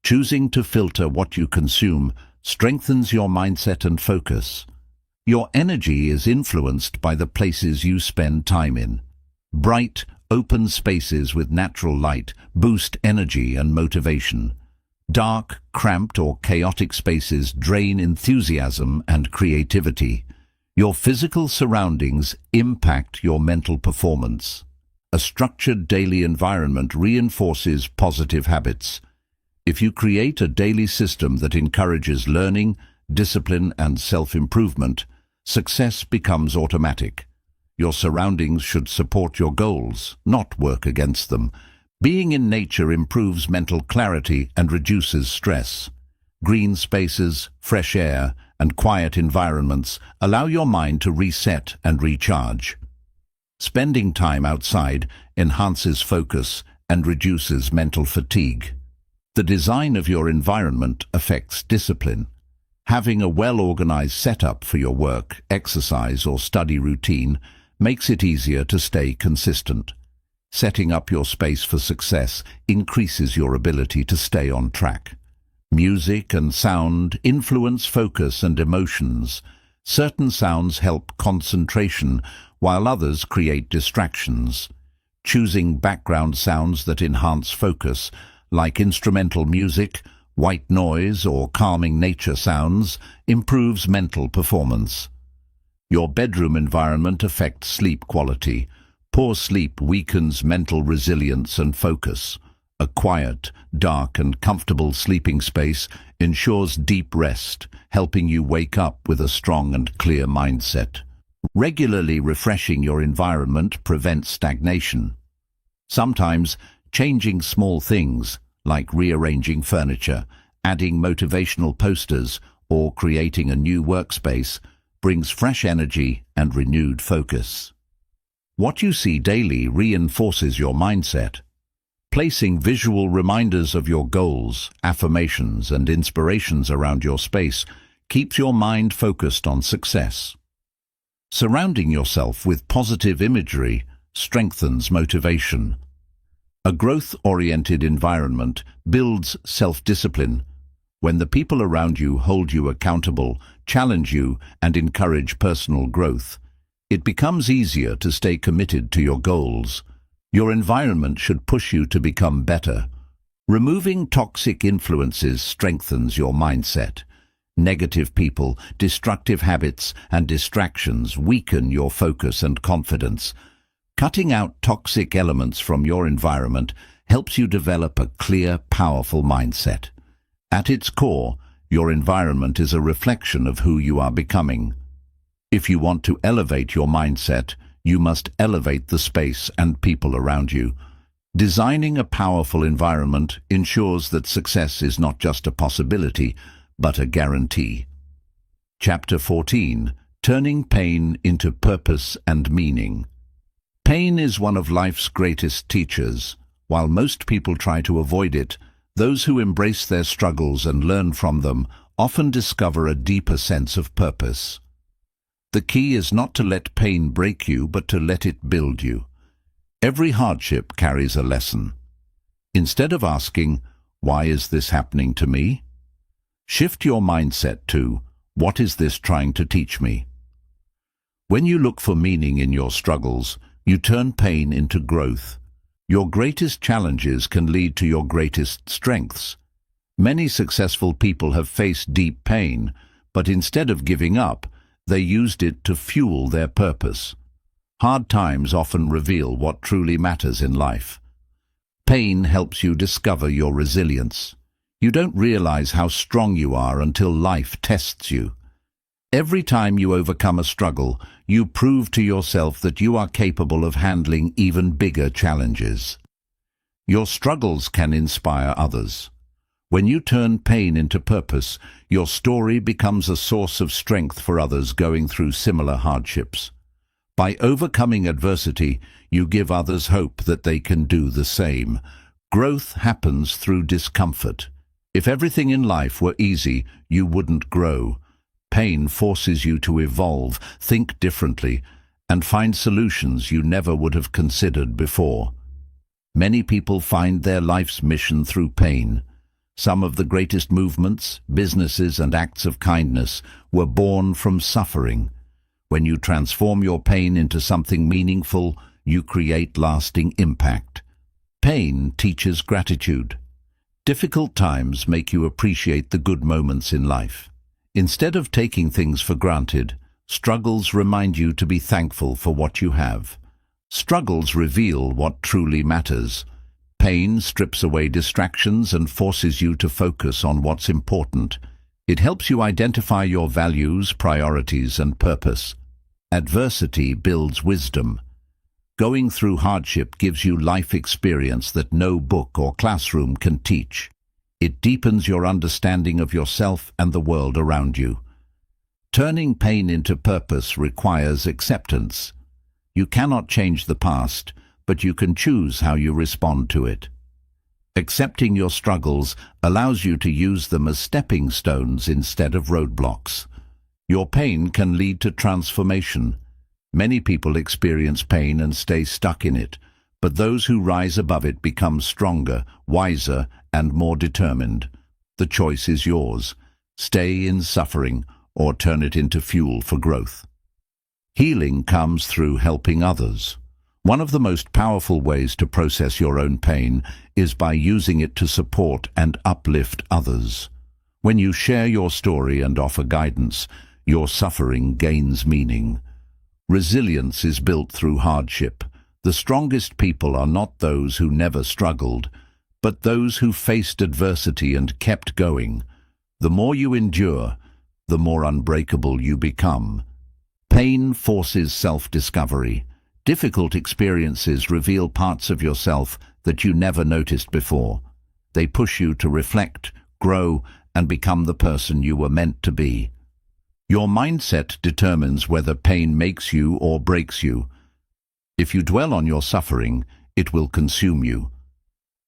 Choosing to filter what you consume strengthens your mindset and focus. Your energy is influenced by the places you spend time in. Bright, open spaces with natural light boost energy and motivation. Dark, cramped, or chaotic spaces drain enthusiasm and creativity. Your physical surroundings impact your mental performance. A structured daily environment reinforces positive habits. If you create a daily system that encourages learning, discipline, and self-improvement, success becomes automatic. Your surroundings should support your goals, not work against them. Being in nature improves mental clarity and reduces stress. Green spaces, fresh air, and quiet environments allow your mind to reset and recharge. Spending time outside enhances focus and reduces mental fatigue. The design of your environment affects discipline. Having a well-organized setup for your work, exercise, or study routine makes it easier to stay consistent. Setting up your space for success increases your ability to stay on track. Music and sound influence focus and emotions. Certain sounds help concentration, while others create distractions. Choosing background sounds that enhance focus, like instrumental music, white noise, or calming nature sounds, improves mental performance. Your bedroom environment affects sleep quality. Poor sleep weakens mental resilience and focus. A quiet, dark, and comfortable sleeping space ensures deep rest, helping you wake up with a strong and clear mindset. Regularly refreshing your environment prevents stagnation. Sometimes, changing small things, like rearranging furniture, adding motivational posters, or creating a new workspace, brings fresh energy and renewed focus. What you see daily reinforces your mindset. Placing visual reminders of your goals, affirmations, and inspirations around your space keeps your mind focused on success. Surrounding yourself with positive imagery strengthens motivation. A growth-oriented environment builds self-discipline. When the people around you hold you accountable, challenge you, and encourage personal growth, it becomes easier to stay committed to your goals. Your environment should push you to become better. Removing toxic influences strengthens your mindset. Negative people, destructive habits, and distractions weaken your focus and confidence. Cutting out toxic elements from your environment helps you develop a clear, powerful mindset. At its core, your environment is a reflection of who you are becoming. If you want to elevate your mindset, you must elevate the space and people around you. Designing a powerful environment ensures that success is not just a possibility, but a guarantee. Chapter 14. Turning Pain into Purpose and Meaning. Pain is one of life's greatest teachers. While most people try to avoid it, those who embrace their struggles and learn from them often discover a deeper sense of purpose. The key is not to let pain break you, but to let it build you. Every hardship carries a lesson. Instead of asking, "Why is this happening to me?" shift your mindset to, "What is this trying to teach me?" When you look for meaning in your struggles, you turn pain into growth. Your greatest challenges can lead to your greatest strengths. Many successful people have faced deep pain, but instead of giving up, they used it to fuel their purpose. Hard times often reveal what truly matters in life. Pain helps you discover your resilience. You don't realize how strong you are until life tests you. Every time you overcome a struggle, you prove to yourself that you are capable of handling even bigger challenges. Your struggles can inspire others. When you turn pain into purpose, your story becomes a source of strength for others going through similar hardships. By overcoming adversity, you give others hope that they can do the same. Growth happens through discomfort. If everything in life were easy, you wouldn't grow. Pain forces you to evolve, think differently, and find solutions you never would have considered before. Many people find their life's mission through pain. Some of the greatest movements, businesses, and acts of kindness were born from suffering. When you transform your pain into something meaningful, you create lasting impact. Pain teaches gratitude. Difficult times make you appreciate the good moments in life. Instead of taking things for granted, struggles remind you to be thankful for what you have. Struggles reveal what truly matters. Pain strips away distractions and forces you to focus on what's important. It helps you identify your values, priorities, and purpose. Adversity builds wisdom. Going through hardship gives you life experience that no book or classroom can teach. It deepens your understanding of yourself and the world around you. Turning pain into purpose requires acceptance. You cannot change the past, but you can choose how you respond to it. Accepting your struggles allows you to use them as stepping stones instead of roadblocks. Your pain can lead to transformation. Many people experience pain and stay stuck in it, but those who rise above it become stronger, wiser, and more determined. The choice is yours. Stay in suffering or turn it into fuel for growth. Healing comes through helping others. One of the most powerful ways to process your own pain is by using it to support and uplift others. When you share your story and offer guidance, your suffering gains meaning. Resilience is built through hardship. The strongest people are not those who never struggled, but those who faced adversity and kept going. The more you endure, the more unbreakable you become. Pain forces self-discovery. Difficult experiences reveal parts of yourself that you never noticed before. They push you to reflect, grow, and become the person you were meant to be. Your mindset determines whether pain makes you or breaks you. If you dwell on your suffering, it will consume you.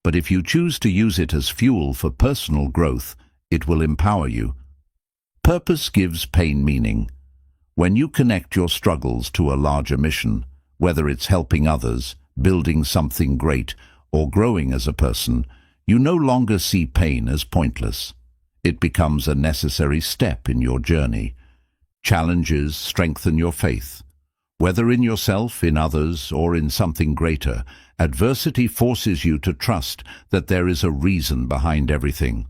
But if you choose to use it as fuel for personal growth, it will empower you. Purpose gives pain meaning. When you connect your struggles to a larger mission, whether it's helping others, building something great, or growing as a person, you no longer see pain as pointless. It becomes a necessary step in your journey. Challenges strengthen your faith. Whether in yourself, in others, or in something greater, adversity forces you to trust that there is a reason behind everything.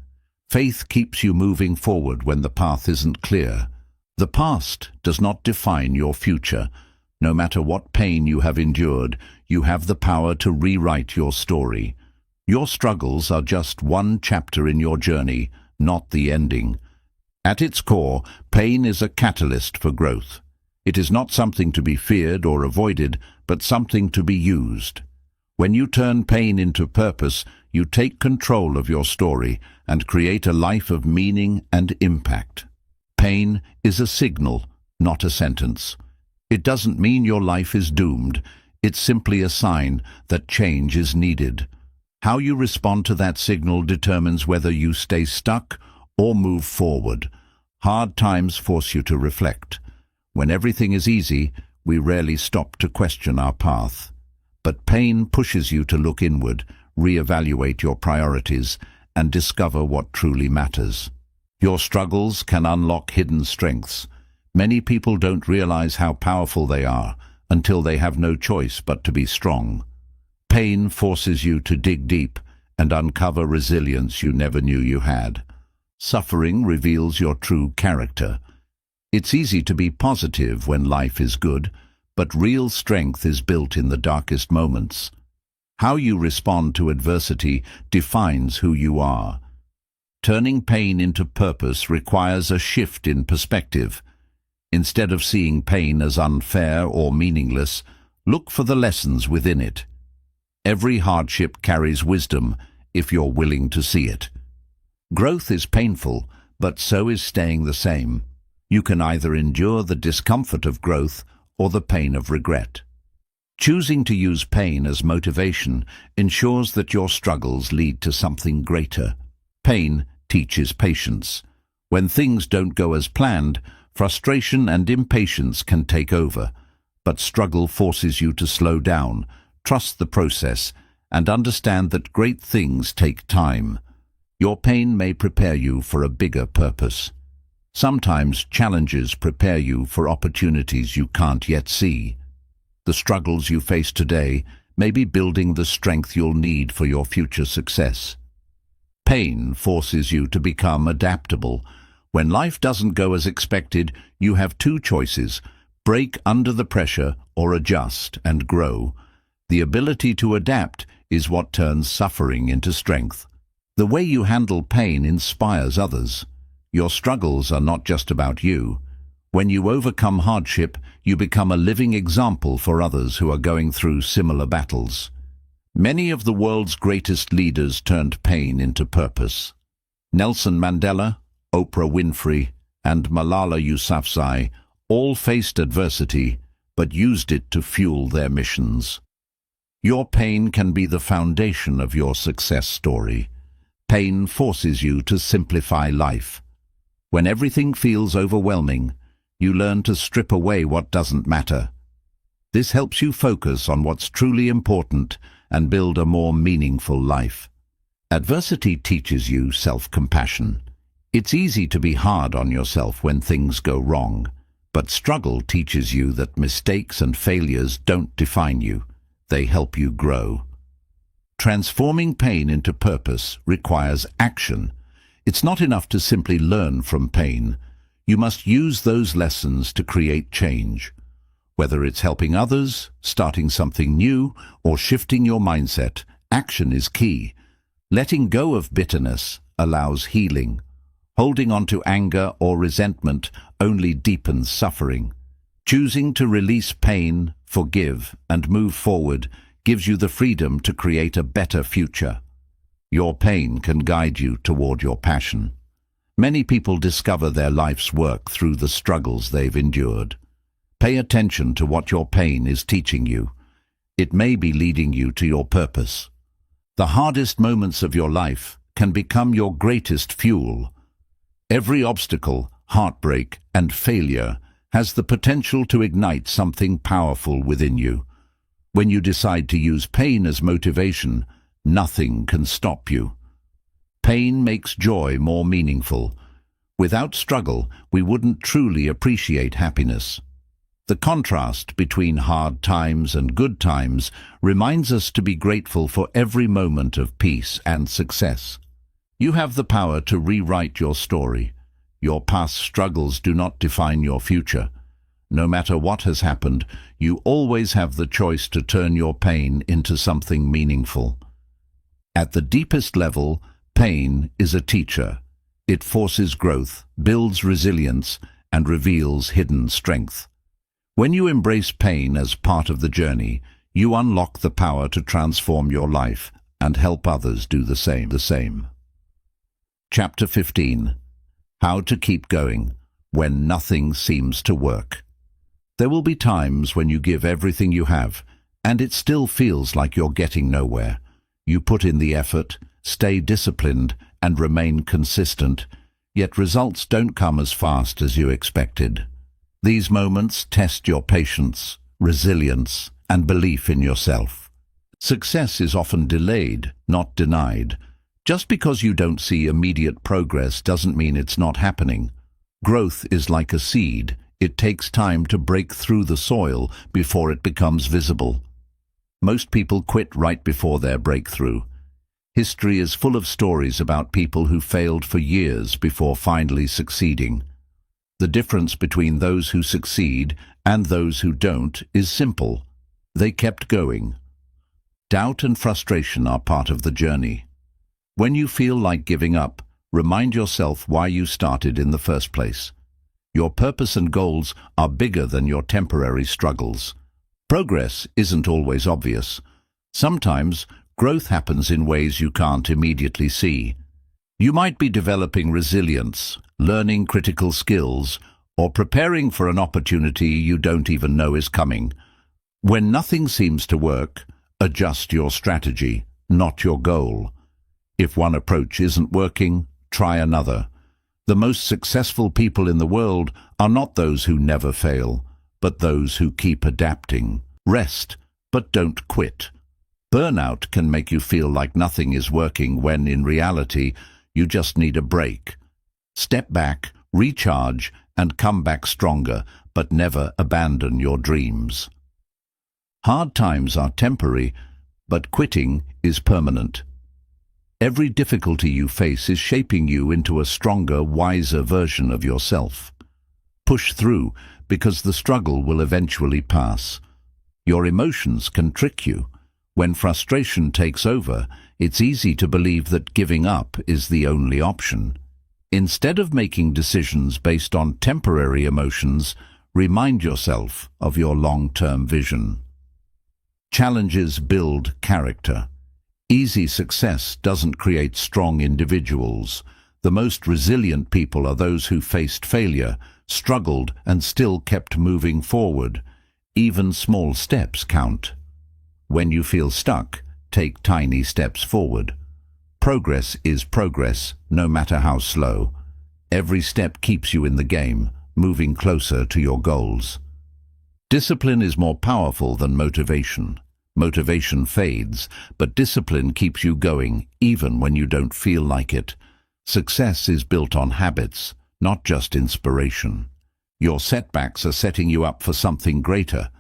Faith keeps you moving forward when the path isn't clear. The past does not define your future. No matter what pain you have endured, you have the power to rewrite your story. Your struggles are just one chapter in your journey, not the ending. At its core, pain is a catalyst for growth. It is not something to be feared or avoided, but something to be used. When you turn pain into purpose, you take control of your story and create a life of meaning and impact. Pain is a signal, not a sentence. It doesn't mean your life is doomed. It's simply a sign that change is needed. How you respond to that signal determines whether you stay stuck or move forward. Hard times force you to reflect. When everything is easy, we rarely stop to question our path. But pain pushes you to look inward, reevaluate your priorities, and discover what truly matters. Your struggles can unlock hidden strengths. Many people don't realize how powerful they are until they have no choice but to be strong. Pain forces you to dig deep and uncover resilience you never knew you had. Suffering reveals your true character. It's easy to be positive when life is good, but real strength is built in the darkest moments. How you respond to adversity defines who you are. Turning pain into purpose requires a shift in perspective. Instead of seeing pain as unfair or meaningless, look for the lessons within it. Every hardship carries wisdom if you're willing to see it. Growth is painful, but so is staying the same. You can either endure the discomfort of growth or the pain of regret. Choosing to use pain as motivation ensures that your struggles lead to something greater. Pain teaches patience. When things don't go as planned, frustration and impatience can take over, but struggle forces you to slow down, trust the process, and understand that great things take time. Your pain may prepare you for a bigger purpose. Sometimes challenges prepare you for opportunities you can't yet see. The struggles you face today may be building the strength you'll need for your future success. Pain forces you to become adaptable. When life doesn't go as expected, you have two choices: break under the pressure or adjust and grow. The ability to adapt is what turns suffering into strength. The way you handle pain inspires others. Your struggles are not just about you. When you overcome hardship, you become a living example for others who are going through similar battles. Many of the world's greatest leaders turned pain into purpose. Nelson Mandela, Oprah Winfrey, and Malala Yousafzai all faced adversity, but used it to fuel their missions. Your pain can be the foundation of your success story. Pain forces you to simplify life. When everything feels overwhelming, you learn to strip away what doesn't matter. This helps you focus on what's truly important and build a more meaningful life. Adversity teaches you self-compassion. It's easy to be hard on yourself when things go wrong, but struggle teaches you that mistakes and failures don't define you. They help you grow. Transforming pain into purpose requires action. It's not enough to simply learn from pain. You must use those lessons to create change. Whether it's helping others, starting something new, or shifting your mindset, action is key. Letting go of bitterness allows healing. Holding on to anger or resentment only deepens suffering. Choosing to release pain, forgive, and move forward gives you the freedom to create a better future. Your pain can guide you toward your passion. Many people discover their life's work through the struggles they've endured. Pay attention to what your pain is teaching you. It may be leading you to your purpose. The hardest moments of your life can become your greatest fuel. Every obstacle, heartbreak, and failure has the potential to ignite something powerful within you. When you decide to use pain as motivation, nothing can stop you. Pain makes joy more meaningful. Without struggle, we wouldn't truly appreciate happiness. The contrast between hard times and good times reminds us to be grateful for every moment of peace and success. You have the power to rewrite your story. Your past struggles do not define your future. No matter what has happened, you always have the choice to turn your pain into something meaningful. At the deepest level, pain is a teacher. It forces growth, builds resilience, and reveals hidden strength. When you embrace pain as part of the journey, you unlock the power to transform your life and help others do the same. Chapter 15. How to keep going when nothing seems to work. There will be times when you give everything you have, and it still feels like you're getting nowhere. You put in the effort, stay disciplined, and remain consistent, yet results don't come as fast as you expected. These moments test your patience, resilience, and belief in yourself. Success is often delayed, not denied. Just because you don't see immediate progress doesn't mean it's not happening. Growth is like a seed. It takes time to break through the soil before it becomes visible. Most people quit right before their breakthrough. History is full of stories about people who failed for years before finally succeeding. The difference between those who succeed and those who don't is simple. They kept going. Doubt and frustration are part of the journey. When you feel like giving up, remind yourself why you started in the first place. Your purpose and goals are bigger than your temporary struggles. Progress isn't always obvious. Sometimes growth happens in ways you can't immediately see. You might be developing resilience, learning critical skills, or preparing for an opportunity you don't even know is coming. When nothing seems to work, adjust your strategy, not your goal. If one approach isn't working, try another. The most successful people in the world are not those who never fail, but those who keep adapting. Rest, but don't quit. Burnout can make you feel like nothing is working when, in reality, you just need a break. Step back, recharge, and come back stronger, but never abandon your dreams. Hard times are temporary, but quitting is permanent. Every difficulty you face is shaping you into a stronger, wiser version of yourself. Push through, because the struggle will eventually pass. Your emotions can trick you. When frustration takes over, it's easy to believe that giving up is the only option. Instead of making decisions based on temporary emotions, remind yourself of your long-term vision. Challenges build character. Easy success doesn't create strong individuals. The most resilient people are those who faced failure, struggled, and still kept moving forward. Even small steps count. When you feel stuck, take tiny steps forward. Progress is progress, no matter how slow. Every step keeps you in the game, moving closer to your goals. Discipline is more powerful than motivation. Motivation fades, but discipline keeps you going, even when you don't feel like it. Success is built on habits, not just inspiration. Your setbacks are setting you up for something greater.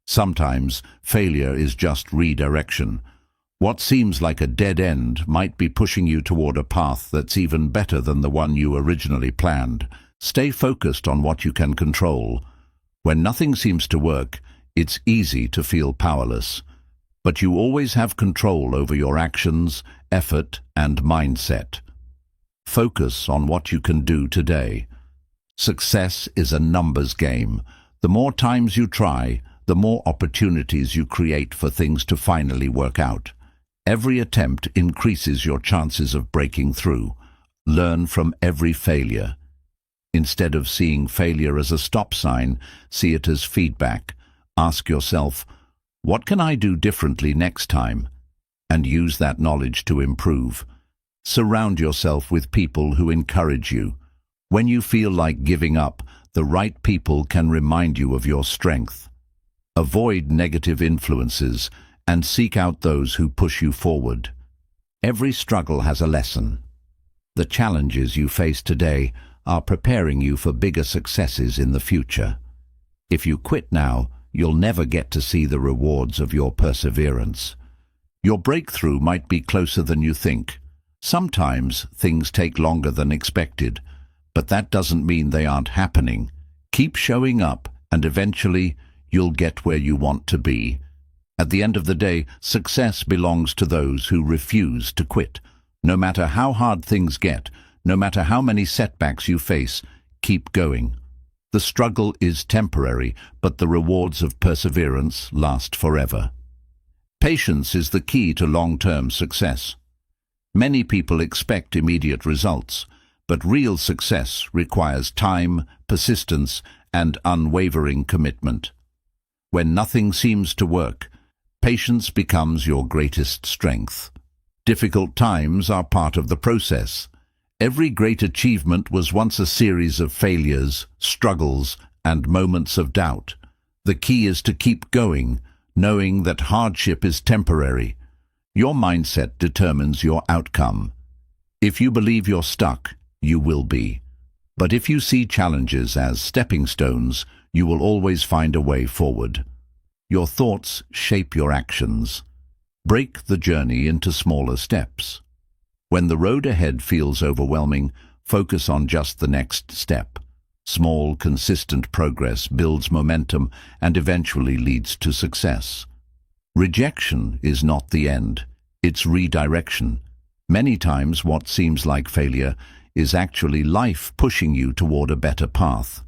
Sometimes, failure is just redirection. What seems like a dead end might be pushing you toward a path that's even better than the one you originally planned. Stay focused on what you can control. When nothing seems to work, it's easy to feel powerless. But you always have control over your actions, effort, and mindset. Focus on what you can do today. Success is a numbers game. The more times you try, the more opportunities you create for things to finally work out. Every attempt increases your chances of breaking through. Learn from every failure. Instead of seeing failure as a stop sign, see it as feedback. Ask yourself, what can I do differently next time? And use that knowledge to improve. Surround yourself with people who encourage you. When you feel like giving up, the right people can remind you of your strength. Avoid negative influences and seek out those who push you forward. Every struggle has a lesson. The challenges you face today are preparing you for bigger successes in the future. If you quit now, you'll never get to see the rewards of your perseverance. Your breakthrough might be closer than you think. Sometimes things take longer than expected, but that doesn't mean they aren't happening. Keep showing up, and eventually you'll get where you want to be. At the end of the day, success belongs to those who refuse to quit. No matter how hard things get, no matter how many setbacks you face, keep going. The struggle is temporary, but the rewards of perseverance last forever. Patience is the key to long-term success. Many people expect immediate results, but real success requires time, persistence, and unwavering commitment. When nothing seems to work, patience becomes your greatest strength. Difficult times are part of the process. Every great achievement was once a series of failures, struggles, and moments of doubt. The key is to keep going, knowing that hardship is temporary. Your mindset determines your outcome. If you believe you're stuck, you will be. But if you see challenges as stepping stones, you will always find a way forward. Your thoughts shape your actions. Break the journey into smaller steps. When the road ahead feels overwhelming, focus on just the next step. Small, consistent progress builds momentum and eventually leads to success. Rejection is not the end, it's redirection. Many times what seems like failure is actually life pushing you toward a better path.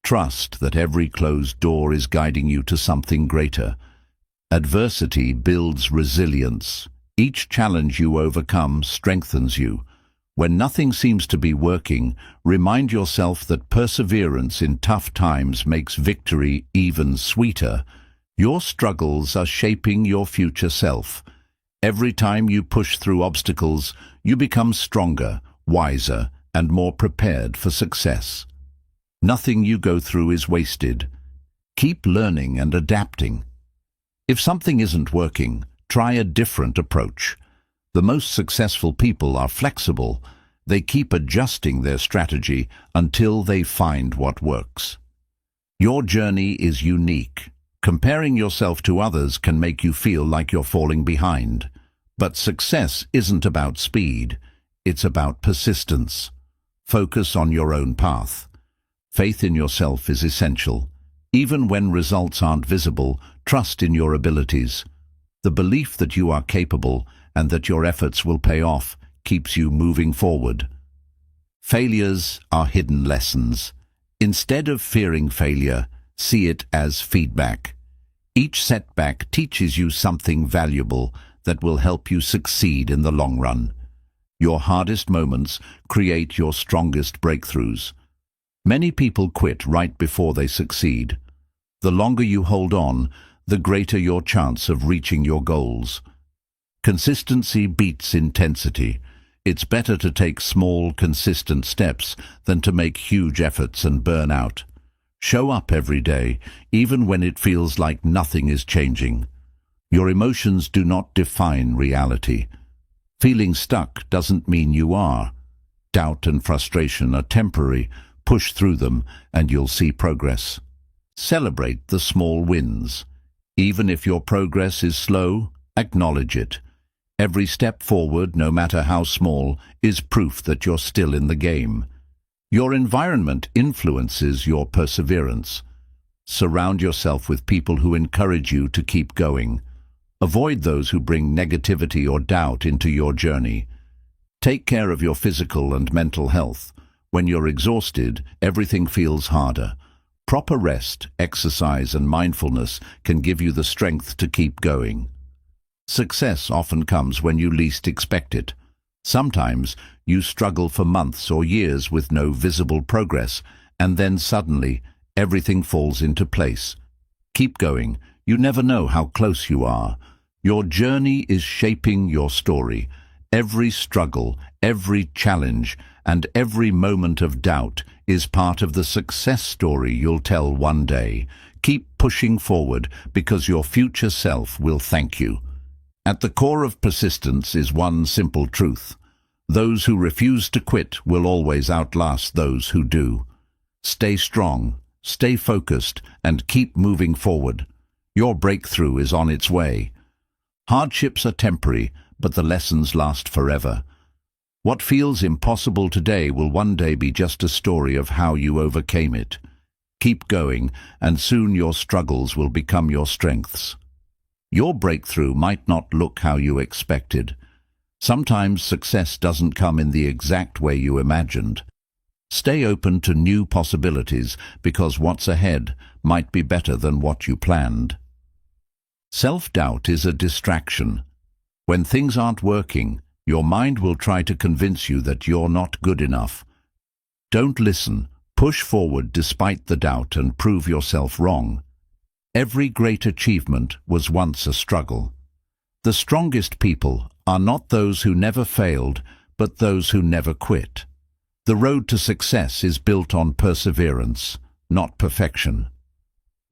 Trust that every closed door is guiding you to something greater. Adversity builds resilience. Each challenge you overcome strengthens you. When nothing seems to be working, remind yourself that perseverance in tough times makes victory even sweeter. Your struggles are shaping your future self. Every time you push through obstacles, you become stronger, wiser, and more prepared for success. Nothing you go through is wasted. Keep learning and adapting. If something isn't working, try a different approach. The most successful people are flexible. They keep adjusting their strategy until they find what works. Your journey is unique. Comparing yourself to others can make you feel like you're falling behind. But success isn't about speed. It's about persistence. Focus on your own path. Faith in yourself is essential. Even when results aren't visible, trust in your abilities. The belief that you are capable and that your efforts will pay off keeps you moving forward. Failures are hidden lessons. Instead of fearing failure, see it as feedback. Each setback teaches you something valuable that will help you succeed in the long run. Your hardest moments create your strongest breakthroughs. Many people quit right before they succeed. The longer you hold on, the greater your chance of reaching your goals. Consistency beats intensity. It's better to take small, consistent steps than to make huge efforts and burn out. Show up every day, even when it feels like nothing is changing. Your emotions do not define reality. Feeling stuck doesn't mean you are. Doubt and frustration are temporary. Push through them and you'll see progress. Celebrate the small wins. Even if your progress is slow, acknowledge it. Every step forward, no matter how small, is proof that you're still in the game. Your environment influences your perseverance. Surround yourself with people who encourage you to keep going. Avoid those who bring negativity or doubt into your journey. Take care of your physical and mental health. When you're exhausted, everything feels harder. Proper rest, exercise, and mindfulness can give you the strength to keep going. Success often comes when you least expect it. Sometimes you struggle for months or years with no visible progress, and then suddenly everything falls into place. Keep going. You never know how close you are. Your journey is shaping your story. Every struggle, every challenge, and every moment of doubt is part of the success story you'll tell one day. Keep pushing forward because your future self will thank you. At the core of persistence is one simple truth. Those who refuse to quit will always outlast those who do. Stay strong, stay focused, and keep moving forward. Your breakthrough is on its way. Hardships are temporary, but the lessons last forever. What feels impossible today will one day be just a story of how you overcame it. Keep going, and soon your struggles will become your strengths. Your breakthrough might not look how you expected. Sometimes success doesn't come in the exact way you imagined. Stay open to new possibilities, because what's ahead might be better than what you planned. Self-doubt is a distraction. When things aren't working, your mind will try to convince you that you're not good enough. Don't listen. Push forward despite the doubt and prove yourself wrong. Every great achievement was once a struggle. The strongest people are not those who never failed, but those who never quit. The road to success is built on perseverance, not perfection.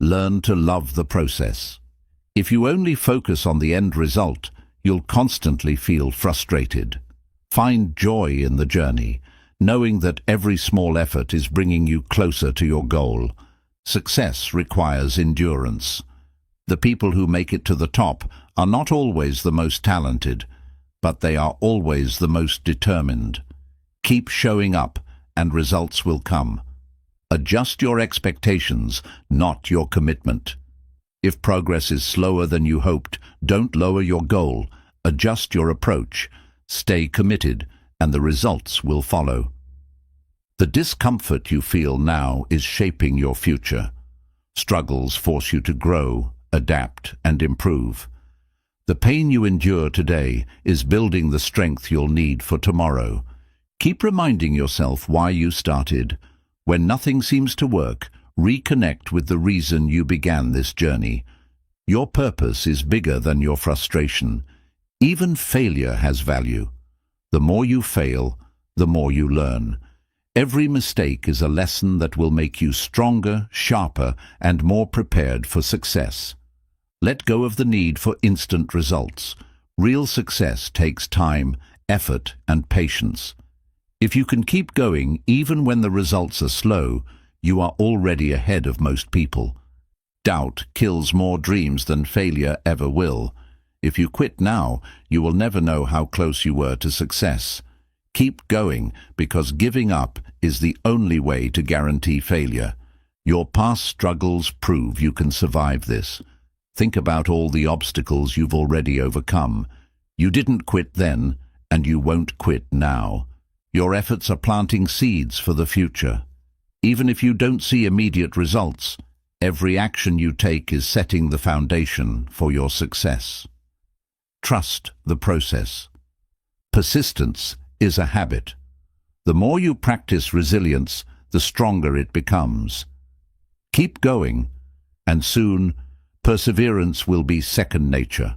Learn to love the process. If you only focus on the end result, you'll constantly feel frustrated. Find joy in the journey, knowing that every small effort is bringing you closer to your goal. Success requires endurance. The people who make it to the top are not always the most talented, but they are always the most determined. Keep showing up, and results will come. Adjust your expectations, not your commitment. If progress is slower than you hoped, don't lower your goal. Adjust your approach. Stay committed, and the results will follow. The discomfort you feel now is shaping your future. Struggles force you to grow, adapt, and improve. The pain you endure today is building the strength you'll need for tomorrow. Keep reminding yourself why you started. When nothing seems to work, reconnect with the reason you began this journey. Your purpose is bigger than your frustration. Even failure has value. The more you fail, the more you learn. Every mistake is a lesson that will make you stronger, sharper, and more prepared for success. Let go of the need for instant results. Real success takes time, effort, and patience. If you can keep going even when the results are slow, you are already ahead of most people. Doubt kills more dreams than failure ever will. If you quit now, you will never know how close you were to success. Keep going, because giving up is the only way to guarantee failure. Your past struggles prove you can survive this. Think about all the obstacles you've already overcome. You didn't quit then, and you won't quit now. Your efforts are planting seeds for the future. Even if you don't see immediate results, every action you take is setting the foundation for your success. Trust the process. Persistence is a habit. The more you practice resilience, the stronger it becomes. Keep going, and soon perseverance will be second nature.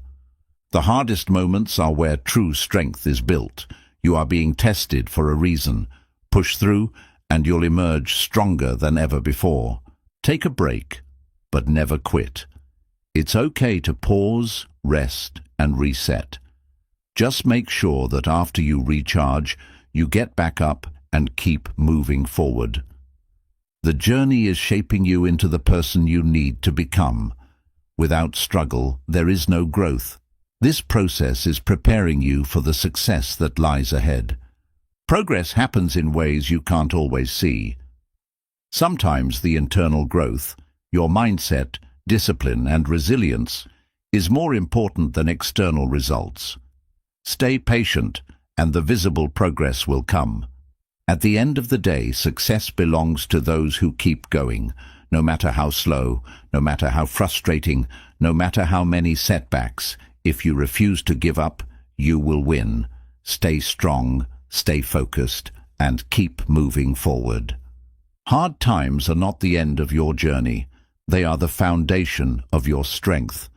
The hardest moments are where true strength is built. You are being tested for a reason. Push through, and you'll emerge stronger than ever before. Take a break, but never quit. It's okay to pause, rest, and reset. Just make sure that after you recharge, you get back up and keep moving forward. The journey is shaping you into the person you need to become. Without struggle, there is no growth. This process is preparing you for the success that lies ahead. Progress happens in ways you can't always see. Sometimes the internal growth, your mindset, discipline, and resilience, is more important than external results. Stay patient, and the visible progress will come. At the end of the day, success belongs to those who keep going, no matter how slow, no matter how frustrating, no matter how many setbacks. If you refuse to give up, you will win. Stay strong, stay focused, and keep moving forward. Hard times are not the end of your journey. They are the foundation of your strength.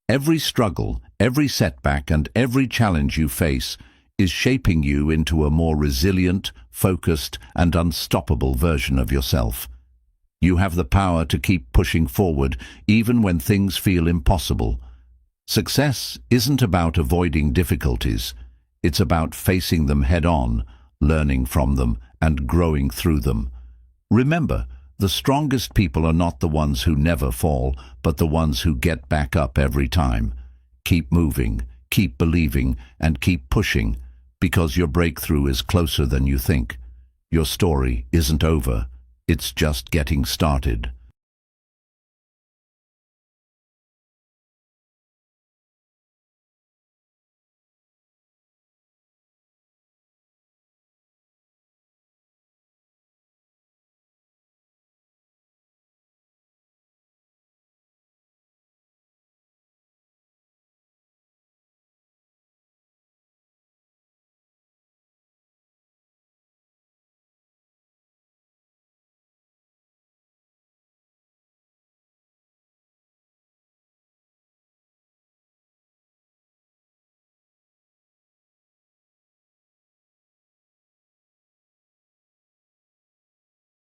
Every struggle, every setback, and every challenge you face is shaping you into a more resilient, focused, and unstoppable version of yourself. You have the power to keep pushing forward even when things feel impossible. Success isn't about avoiding difficulties. It's about facing them head-on, learning from them, and growing through them. Remember, the strongest people are not the ones who never fall, but the ones who get back up every time. Keep moving, keep believing, and keep pushing, because your breakthrough is closer than you think. Your story isn't over, it's just getting started.